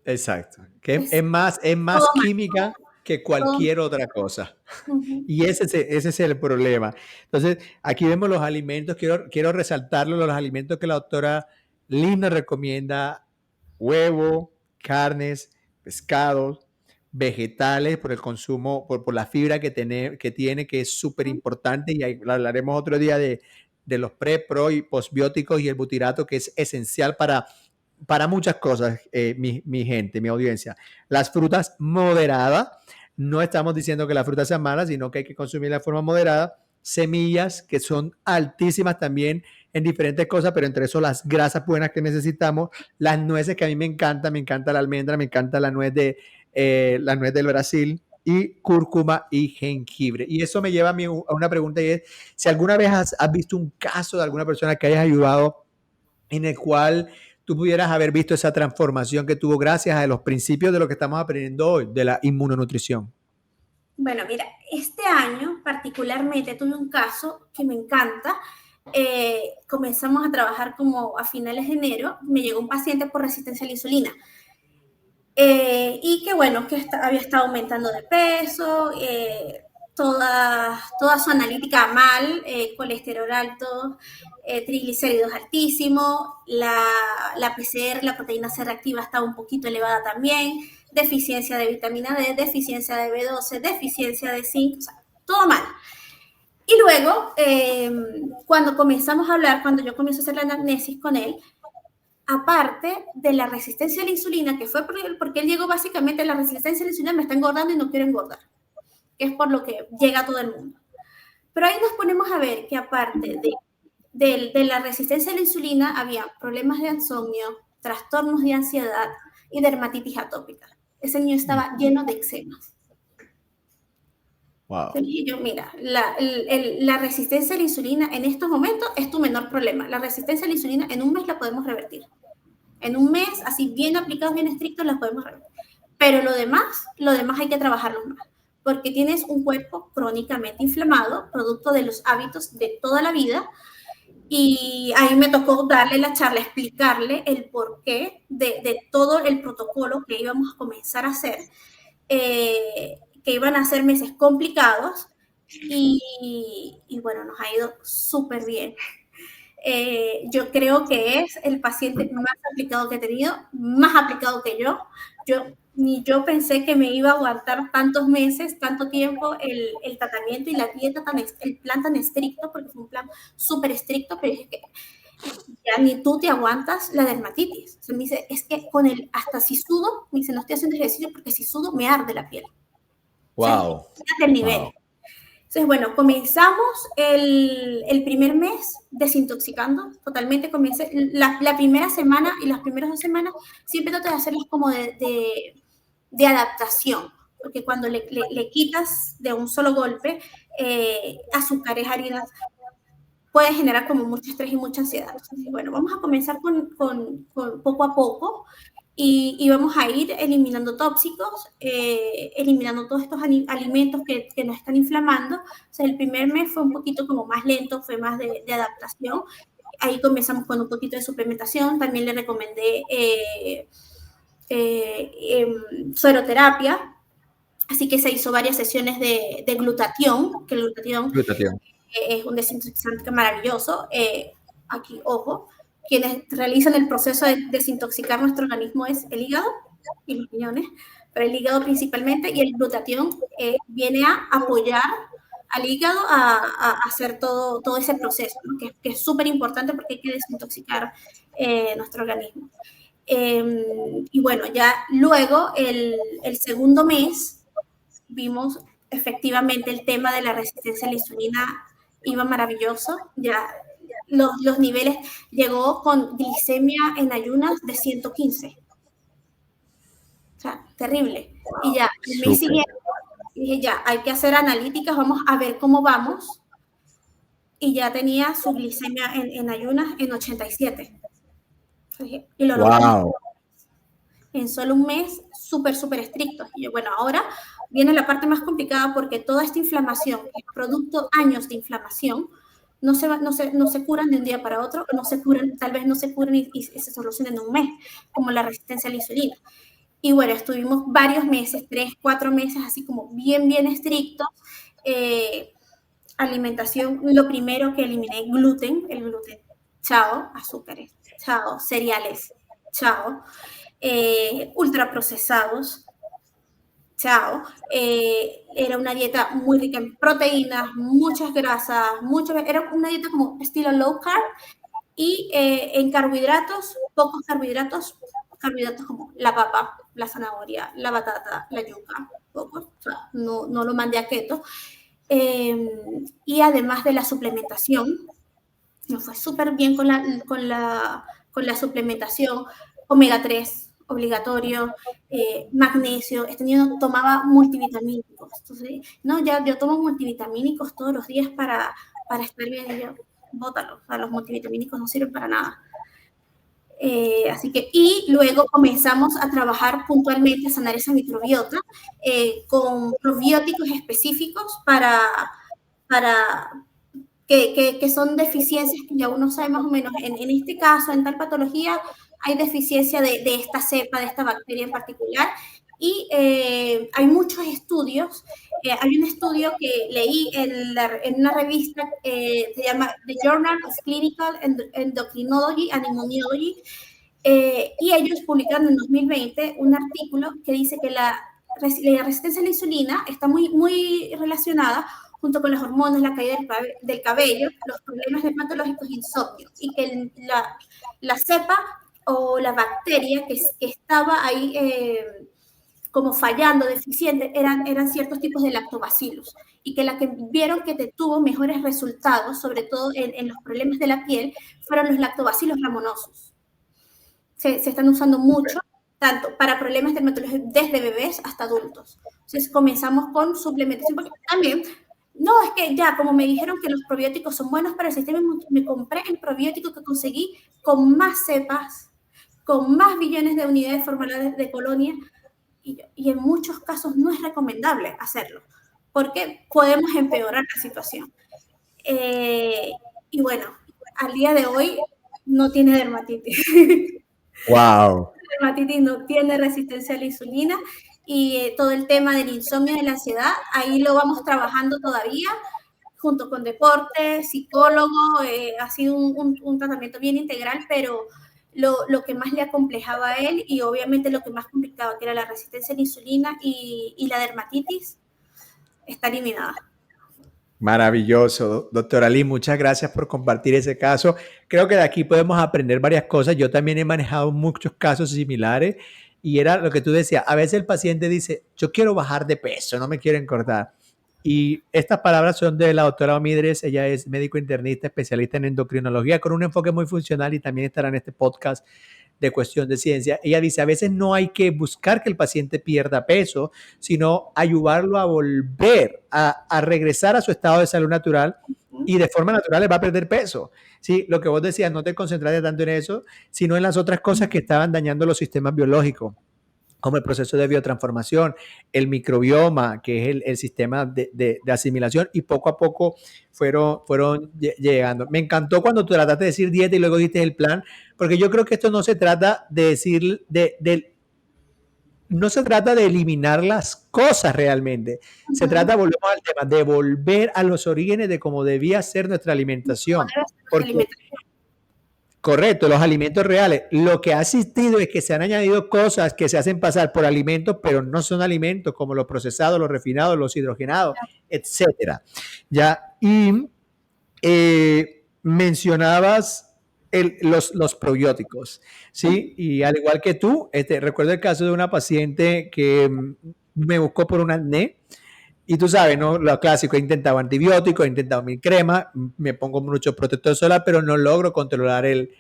Speaker 1: Exacto. Que
Speaker 2: Es
Speaker 1: es
Speaker 2: todo
Speaker 1: más
Speaker 2: mal,
Speaker 1: química que
Speaker 2: todo
Speaker 1: cualquier otra cosa.
Speaker 2: mal.
Speaker 1: Y ese es el problema. Entonces, aquí vemos los alimentos, quiero resaltarlo, los alimentos que la doctora Lynn nos recomienda: huevo, carnes, pescados, vegetales, por el consumo, por la fibra que tiene, que es súper importante, y ahí hablaremos otro día de los pre, pro y postbióticos y el butirato, que es esencial para muchas cosas, mi gente, mi audiencia. Las frutas moderadas, no estamos diciendo que las frutas sean malas, sino que hay que consumirlas de forma moderada. Semillas, que son altísimas también en diferentes cosas, pero entre eso las grasas buenas que necesitamos. Las nueces, que a mí me encanta la almendra, me encanta la nuez del Brasil, y cúrcuma y jengibre. Y eso me lleva a una pregunta, y es si alguna vez has visto un caso de alguna persona que hayas ayudado en el cual tú pudieras haber visto esa transformación que tuvo gracias a los principios de lo que estamos aprendiendo hoy, de la inmunonutrición.
Speaker 2: Bueno, mira, este año particularmente tuve un caso que me encanta. Comenzamos a trabajar como a finales de enero. Me llegó un paciente por resistencia a la insulina. Y que bueno, que había estado aumentando de peso, toda su analítica mal, colesterol alto, triglicéridos altísimos, la PCR, la proteína C reactiva estaba un poquito elevada también, deficiencia de vitamina D, deficiencia de B12, deficiencia de zinc, o sea, todo mal. Y luego, cuando comenzamos a hablar, cuando yo comienzo a hacer la anamnesis con él, aparte de la resistencia a la insulina, que fue porque él llegó básicamente a la resistencia a la insulina, me está engordando y no quiero engordar, que es por lo que llega todo el mundo. Pero ahí nos ponemos a ver que aparte de la resistencia a la insulina, había problemas de insomnio, trastornos de ansiedad y dermatitis atópica. Ese niño estaba lleno de eczemas.
Speaker 1: Wow.
Speaker 2: Y yo, mira, la resistencia a la insulina en estos momentos es tu menor problema. La resistencia a la insulina en un mes la podemos revertir. En un mes, así bien aplicados, bien estrictos, las podemos revertir. Pero lo demás hay que trabajarlo más. porque tienes un cuerpo crónicamente inflamado, producto de los hábitos de toda la vida. Y ahí me tocó darle la charla, explicarle el porqué de todo el protocolo que íbamos a comenzar a hacer, que iban a ser meses complicados y bueno, nos ha ido súper bien. Yo creo que es el paciente más aplicado que he tenido, más aplicado que yo. Ni yo pensé que me iba a aguantar tantos meses, tanto tiempo el tratamiento y la dieta, el plan tan estricto, porque fue un plan súper estricto, pero es que ya ni tú te aguantas la dermatitis. O sea, me dice, es que hasta si sudo, me dice, no estoy haciendo ejercicio porque si sudo me arde la piel.
Speaker 1: Wow.
Speaker 2: O sea, el nivel.
Speaker 1: Wow.
Speaker 2: Entonces, bueno, comenzamos el primer mes desintoxicando, totalmente comencé, la primera semana y las primeras 2 semanas siempre trato de hacerlas como de adaptación, porque cuando le quitas de un solo golpe azúcares, harinas, puede generar como mucho estrés y mucha ansiedad. Entonces, bueno, vamos a comenzar con poco a poco y vamos a ir eliminando tóxicos, eliminando todos estos alimentos que nos están inflamando. O sea, el primer mes fue un poquito como más lento, fue más de adaptación. Ahí comenzamos con un poquito de suplementación. También le recomendé sueroterapia. Así que se hizo varias sesiones de glutatión, que el glutatión es un desintoxicante maravilloso. Aquí, ojo, quienes realizan el proceso de desintoxicar nuestro organismo es el hígado y los riñones, pero el hígado principalmente, y el glutatión viene a apoyar al hígado a hacer todo ese proceso, ¿no? que es súper importante porque hay que desintoxicar nuestro organismo. Y bueno, ya luego, el segundo mes, vimos efectivamente el tema de la resistencia a la insulina iba maravilloso, ya los niveles, llegó con glicemia en ayunas de 115. O sea, terrible. Y ya, el mes siguiente, dije, ya, hay que hacer analíticas, vamos a ver cómo vamos. Y ya tenía su glicemia en ayunas en 87. Y lo logramos en solo un mes, súper, súper estricto. Y yo, bueno, ahora viene la parte más complicada porque toda esta inflamación, es producto años de inflamación, no se curan de un día para otro, no se curan, tal vez no se curan y se solucionan en un mes, como la resistencia a la insulina. Y bueno, estuvimos varios meses, 3, 4 meses, así como bien, bien estrictos. Alimentación, lo primero que eliminé, el gluten, chao, azúcares, chao, cereales, chao, ultraprocesados, chao. Era una dieta muy rica en proteínas, muchas grasas, era una dieta como estilo low carb y en carbohidratos, pocos carbohidratos como la papa, la zanahoria, la batata, la yuca, pocos, o sea, no lo mandé a keto. Y además de la suplementación, nos fue súper bien con la suplementación, omega 3 obligatorio, magnesio, tomaba multivitamínicos. Entonces, no, ya yo tomo multivitamínicos todos los días para estar bien. Y yo, bótalos, o sea, los multivitamínicos no sirven para nada. Así que, y luego comenzamos a trabajar puntualmente, a sanar esa microbiota con probióticos específicos que son deficiencias que ya uno sabe más o menos. En este caso, en tal patología, hay deficiencia de esta cepa, de esta bacteria en particular. Y hay muchos estudios. Hay un estudio que leí en una revista, se llama The Journal of Clinical Endocrinology and Immunology, y ellos publicaron en 2020 un artículo que dice que la resistencia a la insulina está muy, muy relacionada junto con las hormonas, la caída del cabello, los problemas dermatológicos y insomnio, y que la cepa o la bacteria que estaba ahí como fallando, deficiente, eran ciertos tipos de lactobacillus, y que la que vieron que te tuvo mejores resultados, sobre todo en los problemas de la piel, fueron los lactobacillus ramonosus. Se están usando mucho, tanto para problemas dermatológicos desde bebés hasta adultos. Entonces comenzamos con suplementación, porque también, no, es que ya, como me dijeron que los probióticos son buenos para el sistema, me compré el probiótico que conseguí con más cepas, con más billones de unidades formuladas de colonia, y en muchos casos no es recomendable hacerlo, porque podemos empeorar la situación. Y bueno, al día de hoy no tiene dermatitis.
Speaker 1: Wow.
Speaker 2: Dermatitis no tiene resistencia a la insulina y todo el tema del insomnio y de la ansiedad, ahí lo vamos trabajando todavía junto con deporte, psicólogo, ha sido un tratamiento bien integral, pero lo que más le acomplejaba a él y obviamente lo que más complicaba, que era la resistencia a la insulina y la dermatitis, está eliminada.
Speaker 1: Maravilloso, doctora Lee, muchas gracias por compartir ese caso. Creo que de aquí podemos aprender varias cosas. Yo también he manejado muchos casos similares y era lo que tú decías, a veces el paciente dice, yo quiero bajar de peso, no me quiero engordar. Y estas palabras son de la doctora Omidres, ella es médico internista, especialista en endocrinología, con un enfoque muy funcional y también estará en este podcast de Cuestión de Ciencia. Ella dice, a veces no hay que buscar que el paciente pierda peso, sino ayudarlo a volver, a regresar a su estado de salud natural y de forma natural va a perder peso. Sí, lo que vos decías, no te concentraste tanto en eso, sino en las otras cosas que estaban dañando los sistemas biológicos, como el proceso de biotransformación, el microbioma, que es el sistema de asimilación, y poco a poco fueron llegando. Me encantó cuando tú trataste de decir dieta y luego diste el plan, porque yo creo que esto no se trata de decir, no se trata de eliminar las cosas realmente, se trata, volvemos al tema, de volver a los orígenes de cómo debía ser nuestra alimentación. Porque correcto, los alimentos reales. Lo que ha existido es que se han añadido cosas que se hacen pasar por alimentos, pero no son alimentos, como los procesados, los refinados, los hidrogenados, etcétera. Ya, y mencionabas los probióticos, ¿sí? Y al igual que tú, recuerdo el caso de una paciente que me buscó por un acné. Y tú sabes, ¿no? Lo clásico, he intentado antibióticos, he intentado mi crema, me pongo mucho protector solar, pero no logro controlar el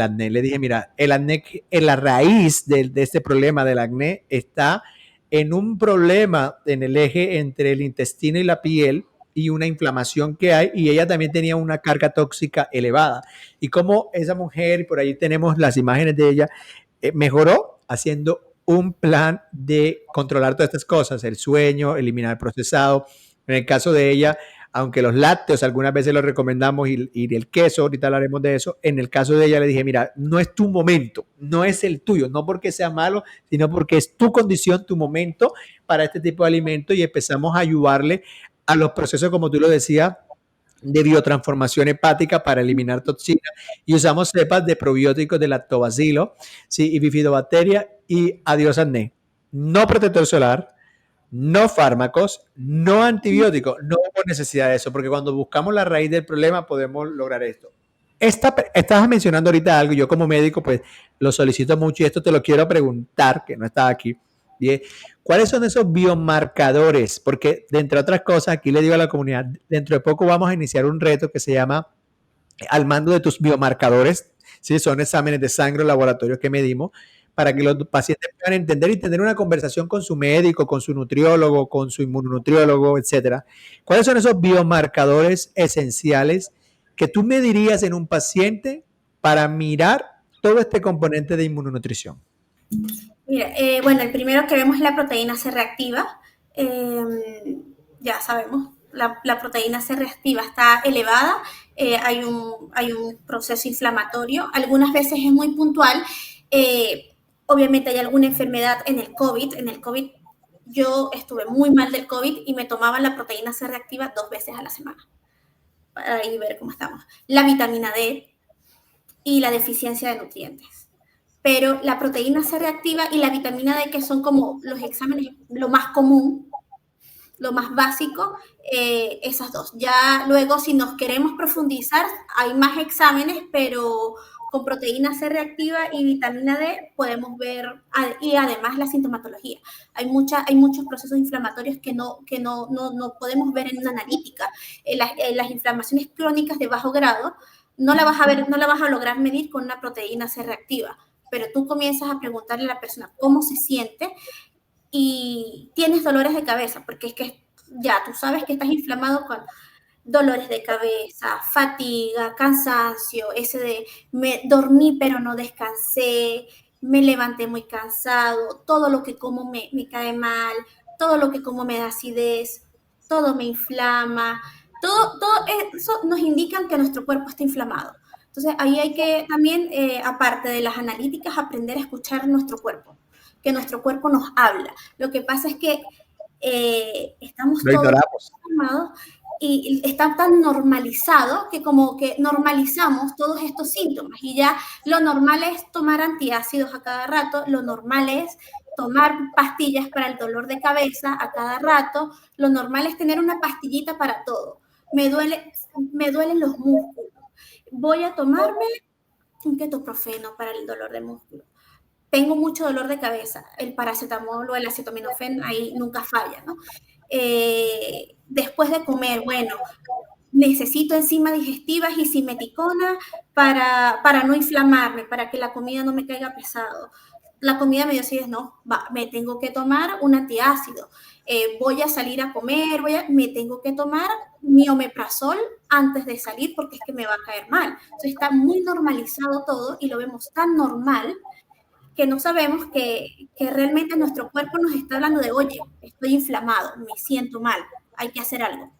Speaker 1: acné. Le dije, mira, el acné, en la raíz de este problema del acné está en un problema en el eje entre el intestino y la piel y una inflamación que hay, y ella también tenía una carga tóxica elevada. Y como esa mujer, y por ahí tenemos las imágenes de ella, mejoró haciendo un plan de controlar todas estas cosas, el sueño, eliminar el procesado. En el caso de ella, aunque los lácteos algunas veces los recomendamos y el queso, ahorita hablaremos de eso, en el caso de ella le dije, mira, no es tu momento, no es el tuyo, no porque sea malo, sino porque es tu condición, tu momento para este tipo de alimento, y empezamos a ayudarle a los procesos, como tú lo decías, de biotransformación hepática para eliminar toxinas, y usamos cepas de probióticos de lactobacilo, ¿sí? Y bifidobacteria, y adiós acné. No protector solar, no fármacos, no antibióticos, no hubo necesidad de eso, porque cuando buscamos la raíz del problema podemos lograr esto. Estabas mencionando ahorita algo, yo como médico pues lo solicito mucho y esto te lo quiero preguntar, que no está aquí. Bien. ¿Cuáles son esos biomarcadores? Porque, de entre otras cosas, aquí le digo a la comunidad, dentro de poco vamos a iniciar un reto que se llama Al mando de tus biomarcadores. ¿Sí? Son exámenes de sangre o laboratorios que medimos para que los pacientes puedan entender y tener una conversación con su médico, con su nutriólogo, con su inmunonutriólogo, etcétera. ¿Cuáles son esos biomarcadores esenciales que tú medirías en un paciente para mirar todo este componente de inmunonutrición?
Speaker 2: Mira, bueno, el primero que vemos es la proteína C reactiva. Ya sabemos, la proteína C reactiva está elevada, hay un proceso inflamatorio. Algunas veces es muy puntual. Obviamente hay alguna enfermedad en el COVID. En el COVID yo estuve muy mal del COVID y me tomaban la proteína C reactiva 2 veces a la semana para ahí ver cómo estamos. La vitamina D y la deficiencia de nutrientes. Pero la proteína C reactiva y la vitamina D, que son como los exámenes, lo más común, lo más básico, esas dos. Ya luego, si nos queremos profundizar, hay más exámenes, pero con proteína C reactiva y vitamina D podemos ver, y además la sintomatología. Hay muchos procesos inflamatorios que no podemos ver en una analítica. Las inflamaciones crónicas de bajo grado no la vas a ver, no la vas a lograr medir con una proteína C reactiva, pero tú comienzas a preguntarle a la persona cómo se siente y tienes dolores de cabeza, porque es que ya tú sabes que estás inflamado con dolores de cabeza, fatiga, cansancio, ese de me dormí pero no descansé, me levanté muy cansado, todo lo que como me cae mal, todo lo que como me da acidez, todo me inflama, todo eso nos indica que nuestro cuerpo está inflamado. Entonces ahí hay que también, aparte de las analíticas, aprender a escuchar nuestro cuerpo, que nuestro cuerpo nos habla. Lo que pasa es que estamos
Speaker 1: Lo
Speaker 2: todos
Speaker 1: ignoramos.
Speaker 2: inflamados y está tan normalizado que como que normalizamos todos estos síntomas y ya lo normal es tomar antiácidos a cada rato, lo normal es tomar pastillas para el dolor de cabeza a cada rato, lo normal es tener una pastillita para todo. Me duelen los músculos. Voy a tomarme un ketoprofeno para el dolor de músculo. Tengo mucho dolor de cabeza. El paracetamol o el acetaminofén ahí nunca falla, ¿no? Después de comer, bueno, necesito enzimas digestivas y simeticona para no inflamarme, para que la comida no me caiga pesado. La comida me dio acidez, no, me tengo que tomar un antiácido. Voy a salir a comer, me tengo que tomar mi omeprazol antes de salir porque es que me va a caer mal. Entonces está muy normalizado todo y lo vemos tan normal que no sabemos que realmente nuestro cuerpo nos está hablando de, oye, estoy inflamado, me siento mal, hay que hacer algo.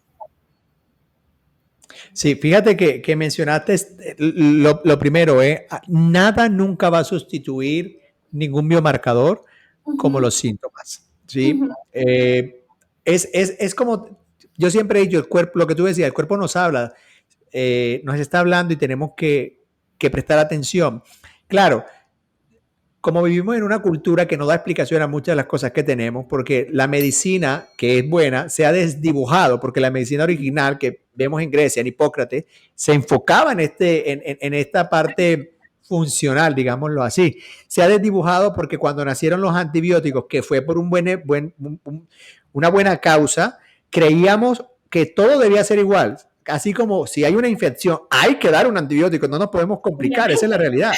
Speaker 1: Sí, fíjate que mencionaste lo primero, nada nunca va a sustituir ningún biomarcador como
Speaker 2: Ujú,
Speaker 1: los síntomas, ¿sí?
Speaker 2: ujú.
Speaker 1: Es como, yo siempre he dicho, el cuerpo, lo que tú decías, el cuerpo nos habla, nos está hablando y tenemos que prestar atención. Claro, como vivimos en una cultura que no da explicación a muchas de las cosas que tenemos, porque la medicina, que es buena, se ha desdibujado, porque la medicina original que vemos en Grecia, en Hipócrates, se enfocaba en esta parte funcional, digámoslo así. Se ha desdibujado porque cuando nacieron los antibióticos, que fue por una buena causa, creíamos que todo debía ser igual. Así como si hay una infección, hay que dar un antibiótico, no nos podemos complicar, esa es la
Speaker 2: Obviamente.
Speaker 1: realidad.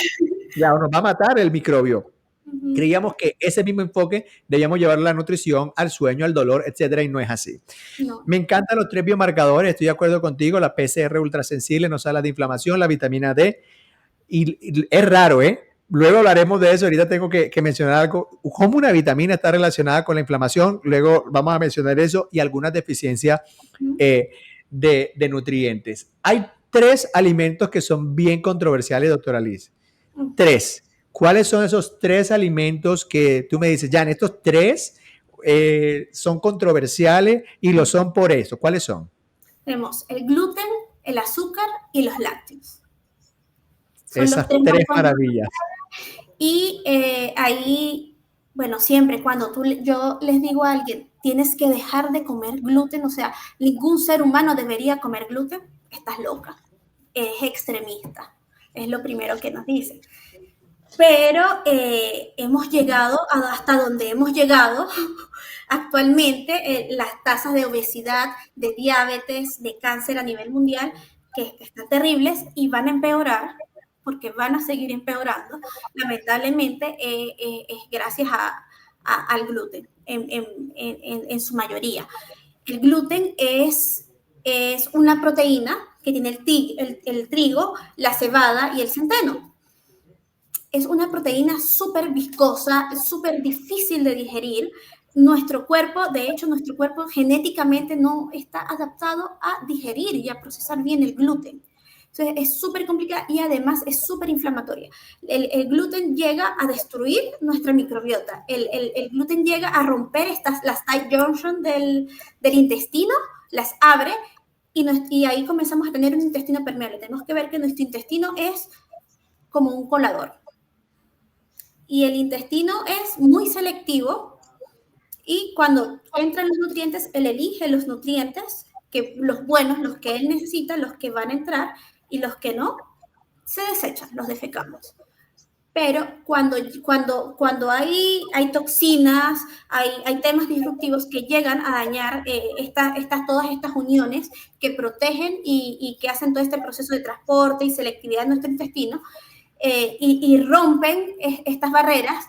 Speaker 1: Ya, nos va a matar el microbio.
Speaker 2: Ujú.
Speaker 1: Creíamos que ese mismo enfoque debíamos llevar a la nutrición, al sueño, al dolor, etcétera, y no es así.
Speaker 2: No,
Speaker 1: Me encantan los tres biomarcadores, estoy de acuerdo contigo, la PCR ultrasensible nos habla de inflamación, la vitamina D, y es raro, ¿eh? Luego hablaremos de eso, ahorita tengo que mencionar algo, cómo una vitamina está relacionada con la inflamación, luego vamos a mencionar eso y algunas deficiencias
Speaker 2: ujú.
Speaker 1: eh, de nutrientes. Hay tres alimentos que son bien controversiales, doctora Liz. Tres. ¿Cuáles son esos tres alimentos que tú me dices, Jan, estos tres son controversiales y lo son por eso? ¿Cuáles son?
Speaker 2: Tenemos el gluten, el azúcar y los lácteos. Son los
Speaker 1: Esas
Speaker 2: tres más
Speaker 1: tres
Speaker 2: controversiales.
Speaker 1: maravillas.
Speaker 2: Y ahí, bueno, siempre cuando yo les digo a alguien, tienes que dejar de comer gluten, o sea, ningún ser humano debería comer gluten, estás loca, es extremista, es lo primero que nos dicen. Pero hemos llegado hasta donde hemos llegado actualmente, las tasas de obesidad, de diabetes, de cáncer a nivel mundial, que están terribles y van a empeorar, porque van a seguir empeorando, lamentablemente es gracias al gluten en su mayoría. El gluten es una proteína que tiene el trigo, la cebada y el centeno. Es una proteína súper viscosa, súper difícil de digerir. Nuestro cuerpo, de hecho, nuestro cuerpo genéticamente no está adaptado a digerir y a procesar bien el gluten. Entonces es súper complicada y además es súper inflamatoria. El gluten llega a destruir nuestra microbiota. El gluten llega a romper las tight junction del intestino, las abre y ahí comenzamos a tener un intestino permeable. Tenemos que ver que nuestro intestino es como un colador y el intestino es muy selectivo y cuando entran los nutrientes, él elige los nutrientes, que los buenos, los que él necesita, los que van a entrar y los que no, se desechan, los defecamos. Pero cuando hay toxinas, hay temas disruptivos que llegan a dañar todas estas uniones que protegen y que hacen todo este proceso de transporte y selectividad de nuestro intestino, y rompen estas barreras,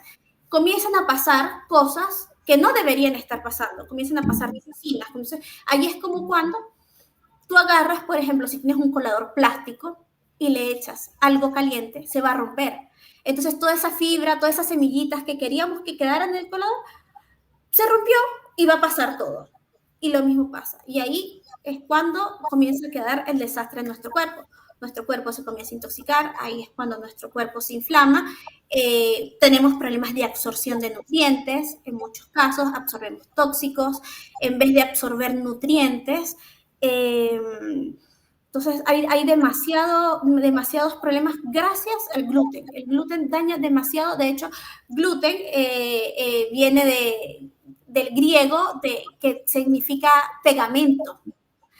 Speaker 2: comienzan a pasar cosas que no deberían estar pasando, comienzan a pasar toxinas. Ahí es como cuando tú agarras, por ejemplo, si tienes un colador plástico y le echas algo caliente, se va a romper. Entonces toda esa fibra, todas esas semillitas que queríamos que quedaran en el colador, se rompió y va a pasar todo. Y lo mismo pasa. Y ahí es cuando comienza a quedar el desastre en nuestro cuerpo. Nuestro cuerpo se comienza a intoxicar, ahí es cuando nuestro cuerpo se inflama. Tenemos problemas de absorción de nutrientes, en muchos casos absorbemos tóxicos, en vez de absorber nutrientes. Entonces hay demasiados problemas gracias al gluten. El gluten daña demasiado, de hecho, gluten viene del griego que significa pegamento.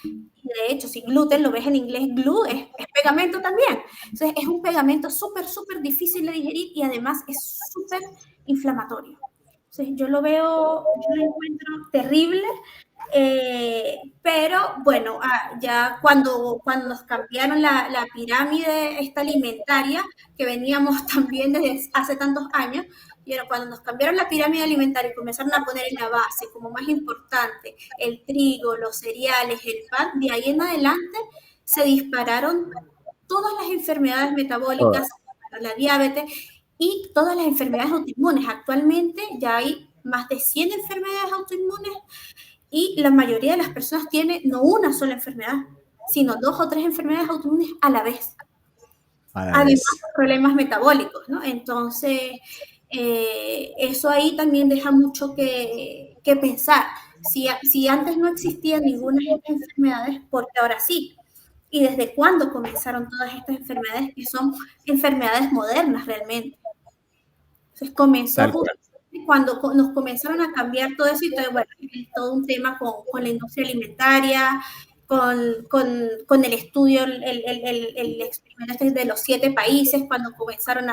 Speaker 2: De hecho, si gluten lo ves en inglés, glue es pegamento también. Entonces, es un pegamento súper difícil de digerir y además es súper inflamatorio. Entonces, yo lo encuentro terrible, pero bueno, ya cuando nos cambiaron la pirámide esta alimentaria, que veníamos también desde hace tantos años, y ahora cuando nos cambiaron la pirámide alimentaria y comenzaron a poner en la base como más importante el trigo, los cereales, el pan, de ahí en adelante se dispararon todas las enfermedades metabólicas, la diabetes y todas las enfermedades autoinmunes. Actualmente ya hay más de 100 enfermedades autoinmunes y la mayoría de las personas tiene no una sola enfermedad, sino 2 o 3 enfermedades autoinmunes a la vez. Además de problemas metabólicos, ¿no? Entonces, eso ahí también deja mucho que pensar. Si antes no existía ninguna de estas enfermedades, ¿por qué ahora sí? ¿Y desde cuándo comenzaron todas estas enfermedades que son enfermedades modernas realmente? Entonces comenzó cuando nos comenzaron a cambiar todo eso y todo, bueno, es todo un tema con la industria alimentaria, con el estudio, el experimento de los 7 países, cuando comenzaron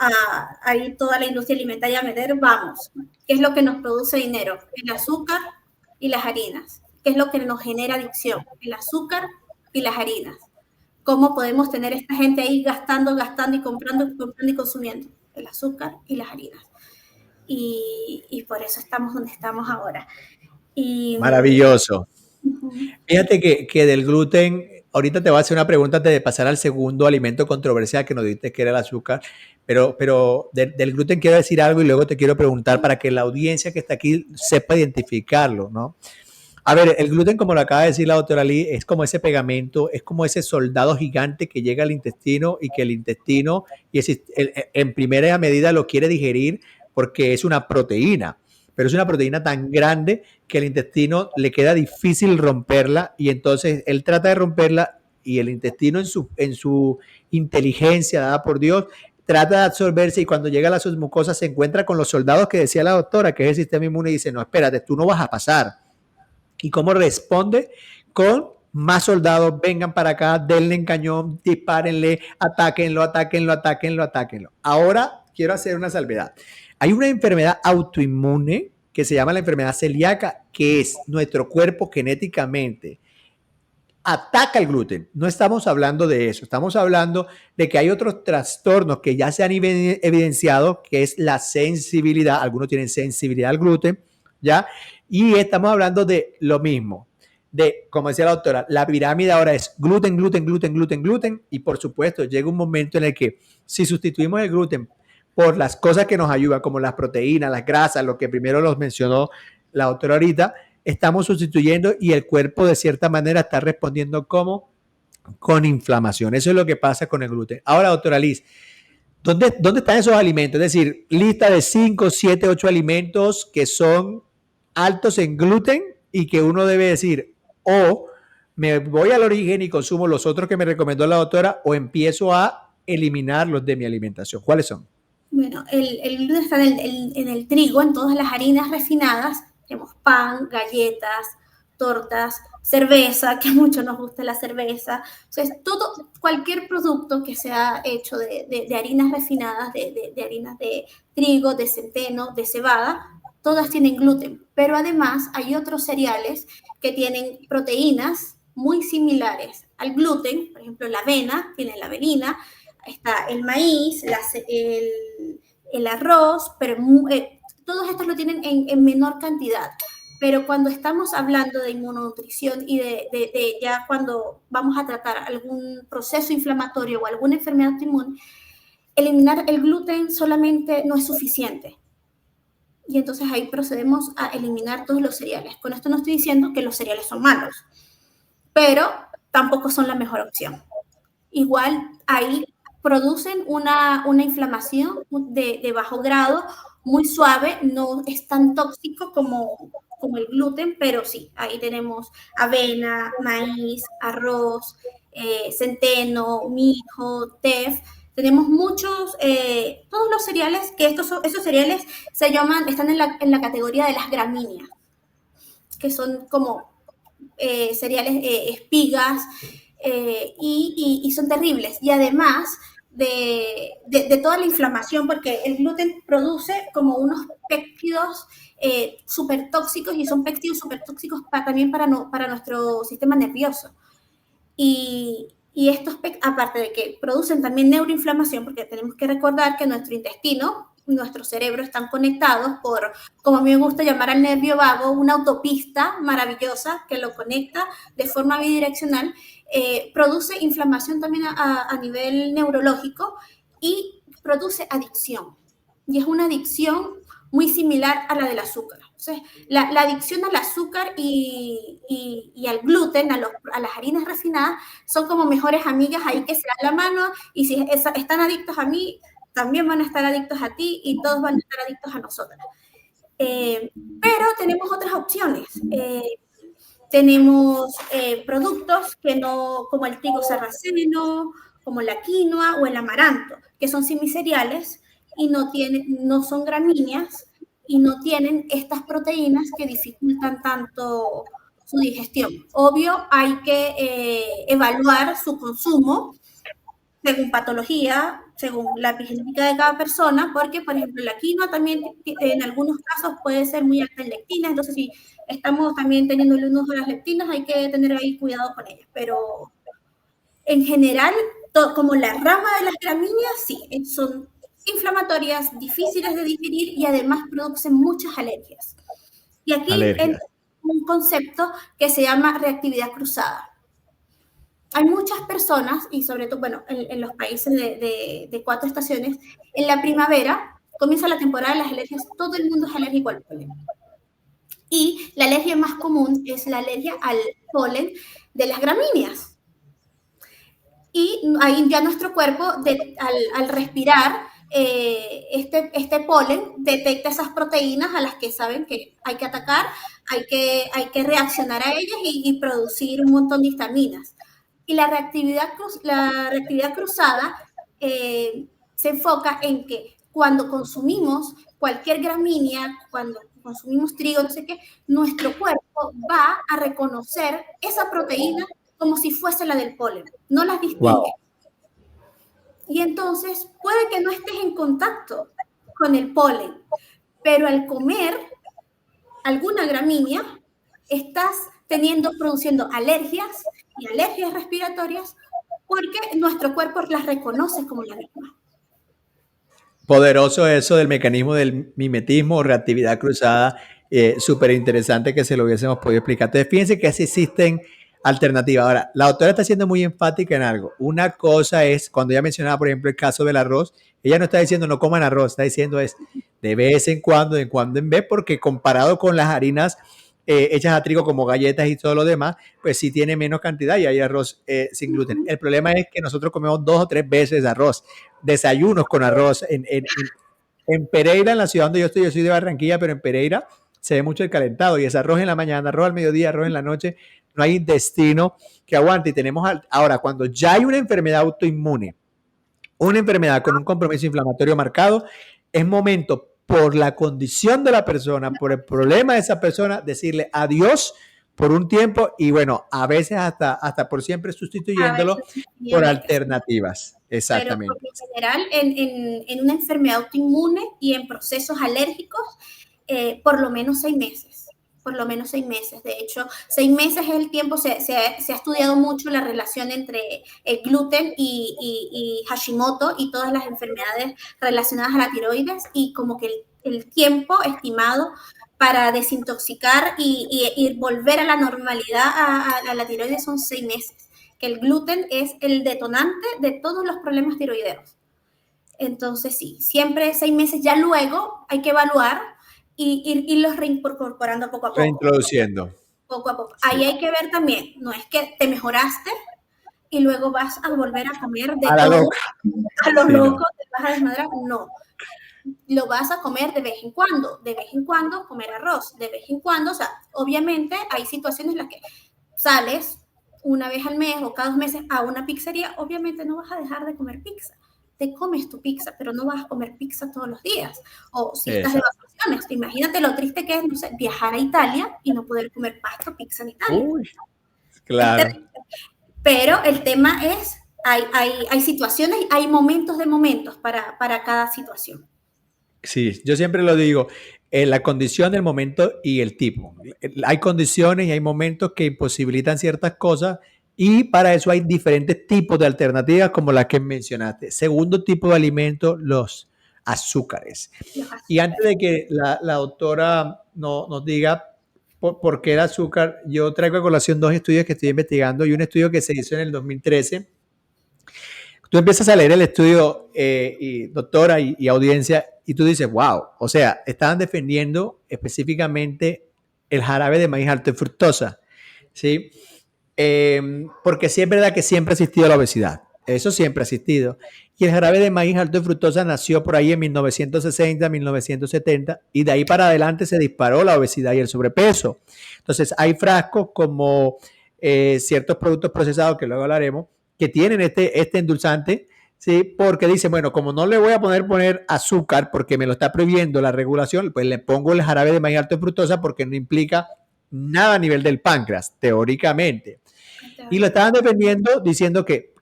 Speaker 2: a ir toda la industria alimentaria a meter, vamos, ¿qué es lo que nos produce dinero? El azúcar y las harinas. ¿Qué es lo que nos genera adicción? El azúcar y las harinas. ¿Cómo podemos tener esta gente ahí gastando y comprando y consumiendo? El azúcar y las harinas. Y por eso estamos donde estamos ahora.
Speaker 1: Maravilloso. Fíjate que del gluten, ahorita te voy a hacer una pregunta antes de pasar al segundo alimento controversial que nos dijiste que era el azúcar, pero del gluten quiero decir algo y luego te quiero preguntar para que la audiencia que está aquí sepa identificarlo, ¿no? A ver, el gluten, como lo acaba de decir la doctora Lee, es como ese pegamento, es como ese soldado gigante que llega al intestino y que el intestino, en primera medida lo quiere digerir porque es una proteína, pero es una proteína tan grande que el intestino le queda difícil romperla y entonces él trata de romperla y el intestino en su inteligencia dada por Dios trata de absorberse y cuando llega a las submucosas se encuentra con los soldados que decía la doctora, que es el sistema inmune y dice, no, espérate, tú no vas a pasar. ¿Y cómo responde? Con más soldados, vengan para acá, denle en cañón, dispárenle, atáquenlo. Ahora quiero hacer una salvedad. Hay una enfermedad autoinmune que se llama la enfermedad celíaca, que es nuestro cuerpo genéticamente ataca el gluten. No estamos hablando de eso, estamos hablando de que hay otros trastornos que ya se han evidenciado, que es la sensibilidad, algunos tienen sensibilidad al gluten, ¿ya? Y estamos hablando de lo mismo, de, como decía la doctora, la pirámide ahora es gluten, y por supuesto llega un momento en el que si sustituimos el gluten por las cosas que nos ayudan, como las proteínas, las grasas, lo que primero los mencionó la doctora ahorita, estamos sustituyendo y el cuerpo de cierta manera está respondiendo como con inflamación. Eso es lo que pasa con el gluten. Ahora, doctora Liz, ¿dónde están esos alimentos? Es decir, lista de 5, 7, 8 alimentos que son altos en gluten y que uno debe decir, o me voy al origen y consumo los otros que me recomendó la doctora, o empiezo a eliminarlos de mi alimentación. ¿Cuáles son?
Speaker 2: Bueno, el gluten está en el trigo, en todas las harinas refinadas. Tenemos pan, galletas, tortas, cerveza, que a muchos nos gusta la cerveza. Entonces, cualquier producto que sea hecho de harinas refinadas, de harinas de trigo, de centeno, de cebada, todas tienen gluten. Pero además hay otros cereales que tienen proteínas muy similares al gluten. Por ejemplo, la avena tiene la avenina, está el maíz, el arroz, pero todos estos lo tienen en menor cantidad. Pero cuando estamos hablando de inmunonutrición y de ya cuando vamos a tratar algún proceso inflamatorio o alguna enfermedad autoinmune, eliminar el gluten solamente no es suficiente. Y entonces ahí procedemos a eliminar todos los cereales. Con esto no estoy diciendo que los cereales son malos, pero tampoco son la mejor opción. Igual ahí producen una inflamación de bajo grado, muy suave, no es tan tóxico como el gluten, pero sí, ahí tenemos avena, maíz, arroz, centeno, mijo, tef. Tenemos muchos, todos los cereales, que esos cereales se llaman, están en la categoría de las gramíneas, que son como cereales, espigas, y son terribles. Y además de toda la inflamación, porque el gluten produce como unos péptidos súper tóxicos, y son péptidos súper tóxicos también para nuestro sistema nervioso. Y estos, aparte de que producen también neuroinflamación, porque tenemos que recordar que nuestro intestino, nuestro cerebro están conectados por, como a mí me gusta llamar al nervio vago, una autopista maravillosa que lo conecta de forma bidireccional, produce inflamación también a nivel neurológico y produce adicción. Y es una adicción muy similar a la del azúcar. Entonces, la adicción al azúcar y al gluten, a las harinas refinadas, son como mejores amigas ahí que se dan la mano, y si están adictos a mí, también van a estar adictos a ti, y todos van a estar adictos a nosotras. Pero tenemos otras opciones. Tenemos productos que no, como el trigo sarraceno, como la quinoa o el amaranto, que son semicereales y no son gramíneas y no tienen estas proteínas que dificultan tanto su digestión. Obvio, hay que evaluar su consumo según patología, según la epigenética de cada persona, porque, por ejemplo, la quinoa también en algunos casos puede ser muy alta en lectinas, entonces si estamos también teniendo el uso de las lectinas, hay que tener ahí cuidado con ellas. Pero en general, como la rama de las gramíneas, sí, son inflamatorias, difíciles de digerir y además producen muchas alergias. Y aquí entra un concepto que se llama reactividad cruzada. Hay muchas personas, y sobre todo, bueno, en los países de 4 estaciones, en la primavera comienza la temporada de las alergias, todo el mundo es alérgico al polen. Y la alergia más común es la alergia al polen de las gramíneas. Y ahí ya nuestro cuerpo, al respirar este polen, detecta esas proteínas a las que saben que hay que atacar, hay que reaccionar a ellas y producir un montón de histaminas. Y la reactividad cruzada se enfoca en que cuando consumimos cualquier gramínea, cuando consumimos trigo, no sé qué, nuestro cuerpo va a reconocer esa proteína como si fuese la del polen, no las distingue. Wow. Y entonces puede que no estés en contacto con el polen, pero al comer alguna gramínea estás produciendo alergias y alergias respiratorias porque nuestro cuerpo las reconoce como la misma.
Speaker 1: Poderoso eso del mecanismo del mimetismo o reactividad cruzada, súper interesante que se lo hubiésemos podido explicar. Entonces, fíjense que así existen alternativas. Ahora, la doctora está siendo muy enfática en algo. Una cosa es, cuando ella mencionaba, por ejemplo, el caso del arroz, ella no está diciendo no coman arroz, está diciendo es de vez en cuando en vez, porque comparado con las harinas hechas a trigo como galletas y todo lo demás, pues sí tiene menos cantidad y hay arroz sin gluten. El problema es que nosotros comemos 2 o 3 veces arroz, desayunos con arroz. En Pereira, en la ciudad donde yo soy de Barranquilla, pero en Pereira se ve mucho el calentado y es arroz en la mañana, arroz al mediodía, arroz en la noche. No hay intestino que aguante. Y tenemos ahora, cuando ya hay una enfermedad autoinmune, una enfermedad con un compromiso inflamatorio marcado, es momento, por la condición de la persona, por el problema de esa persona, decirle adiós por un tiempo y bueno, a veces hasta por siempre sustituyéndolo por alternativas. Exactamente.
Speaker 2: Pero por lo general, en una enfermedad autoinmune y en procesos alérgicos, por lo menos 6 meses. Por lo menos 6 meses. De hecho, 6 meses es el tiempo, se ha estudiado mucho la relación entre el gluten y Hashimoto y todas las enfermedades relacionadas a la tiroides, y como que el tiempo estimado para desintoxicar y volver a la normalidad a la tiroides son 6 meses. Que el gluten es el detonante de todos los problemas tiroideos. Entonces, sí, siempre 6 meses, ya luego hay que evaluar y irlos reincorporando poco a poco.
Speaker 1: Reintroduciendo.
Speaker 2: Poco a poco.
Speaker 1: Sí.
Speaker 2: Ahí hay que ver también, no es que te mejoraste y luego vas a volver a comer de
Speaker 1: A la
Speaker 2: todo,
Speaker 1: loca.
Speaker 2: a lo
Speaker 1: Sí,
Speaker 2: loco,
Speaker 1: no.
Speaker 2: te vas a desmadrar, no. Lo vas a comer de vez en cuando comer arroz, de vez en cuando, o sea, obviamente hay situaciones en las que sales una vez al mes o cada 2 meses a una pizzería, obviamente no vas a dejar de comer pizza. Te comes tu pizza, pero no vas a comer pizza todos los días. O si estás de
Speaker 1: Exacto.
Speaker 2: vacaciones, imagínate lo triste que es, no sé, viajar a Italia y no poder comer pasta o pizza en Italia.
Speaker 1: Uy,
Speaker 2: Es
Speaker 1: claro.
Speaker 2: terrible. Pero el tema es, hay situaciones, hay momentos de momentos para cada situación.
Speaker 1: Sí, yo siempre lo digo, la condición, el momento y el tipo. Hay condiciones y hay momentos que imposibilitan ciertas cosas y para eso hay diferentes tipos de alternativas como las que mencionaste. Segundo tipo de alimento, los azúcares. Y antes de que la doctora nos diga por qué el azúcar, yo traigo a colación 2 estudios que estoy investigando y un estudio que se hizo en el 2013. Tú empiezas a leer el estudio, y doctora y audiencia, y tú dices, wow, o sea, estaban defendiendo específicamente el jarabe de maíz alto en fructosa, ¿sí? Porque sí es verdad que siempre ha existido la obesidad, eso siempre ha existido. Y el jarabe de maíz alto en fructosa nació por ahí en 1960, 1970, y de ahí para adelante se disparó la obesidad y el sobrepeso. Entonces, hay frascos como ciertos productos procesados, que luego hablaremos, que tienen este endulzante, ¿sí? Porque dicen, bueno, como no le voy a poner azúcar porque me lo está prohibiendo la regulación, pues le pongo el jarabe de maíz alto en fructosa porque no implica nada a nivel del páncreas, teóricamente. Y lo estaban defendiendo diciendo que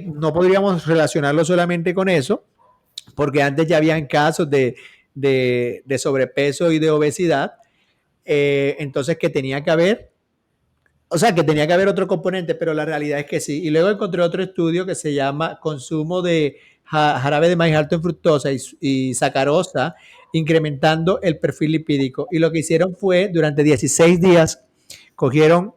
Speaker 1: no podríamos relacionarlo solamente con eso, porque antes ya habían casos de sobrepeso y de obesidad, entonces que tenía que haber, o sea, que tenía que haber otro componente, pero la realidad es que sí. Y luego encontré otro estudio que se llama consumo de jarabe de maíz alto en fructosa y sacarosa, incrementando el perfil lipídico. Y lo que hicieron fue, durante 16 días, cogieron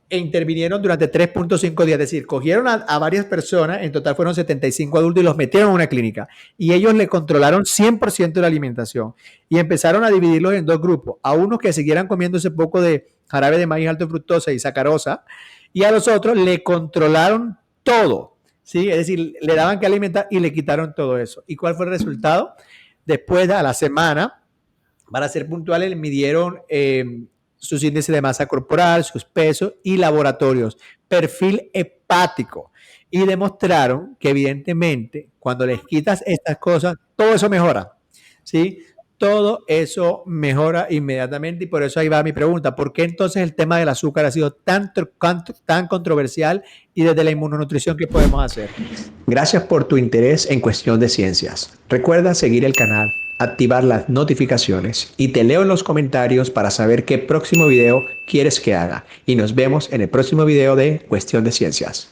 Speaker 1: e intervinieron durante 3.5 días, es decir, cogieron a varias personas, en total fueron 75 adultos y los metieron en una clínica y ellos le controlaron 100% de la alimentación y empezaron a dividirlos en 2 grupos, a unos que siguieran comiendo ese poco de jarabe de maíz alto en fructosa y sacarosa y a los otros le controlaron todo, ¿sí? Es decir, le daban que alimentar y le quitaron todo eso. ¿Y cuál fue el resultado? Después, a la semana, para ser puntuales, le midieron sus índices de masa corporal, sus pesos y laboratorios, perfil hepático. Y demostraron que evidentemente cuando les quitas estas cosas, todo eso mejora, ¿sí? Todo eso mejora inmediatamente y por eso ahí va mi pregunta. ¿Por qué entonces el tema del azúcar ha sido tan controversial y desde la inmunonutrición qué podemos hacer?
Speaker 3: Gracias por tu interés en Cuestión de Ciencias. Recuerda seguir el canal, activar las notificaciones y te leo en los comentarios para saber qué próximo video quieres que haga. Y nos vemos en el próximo video de Cuestión de Ciencias.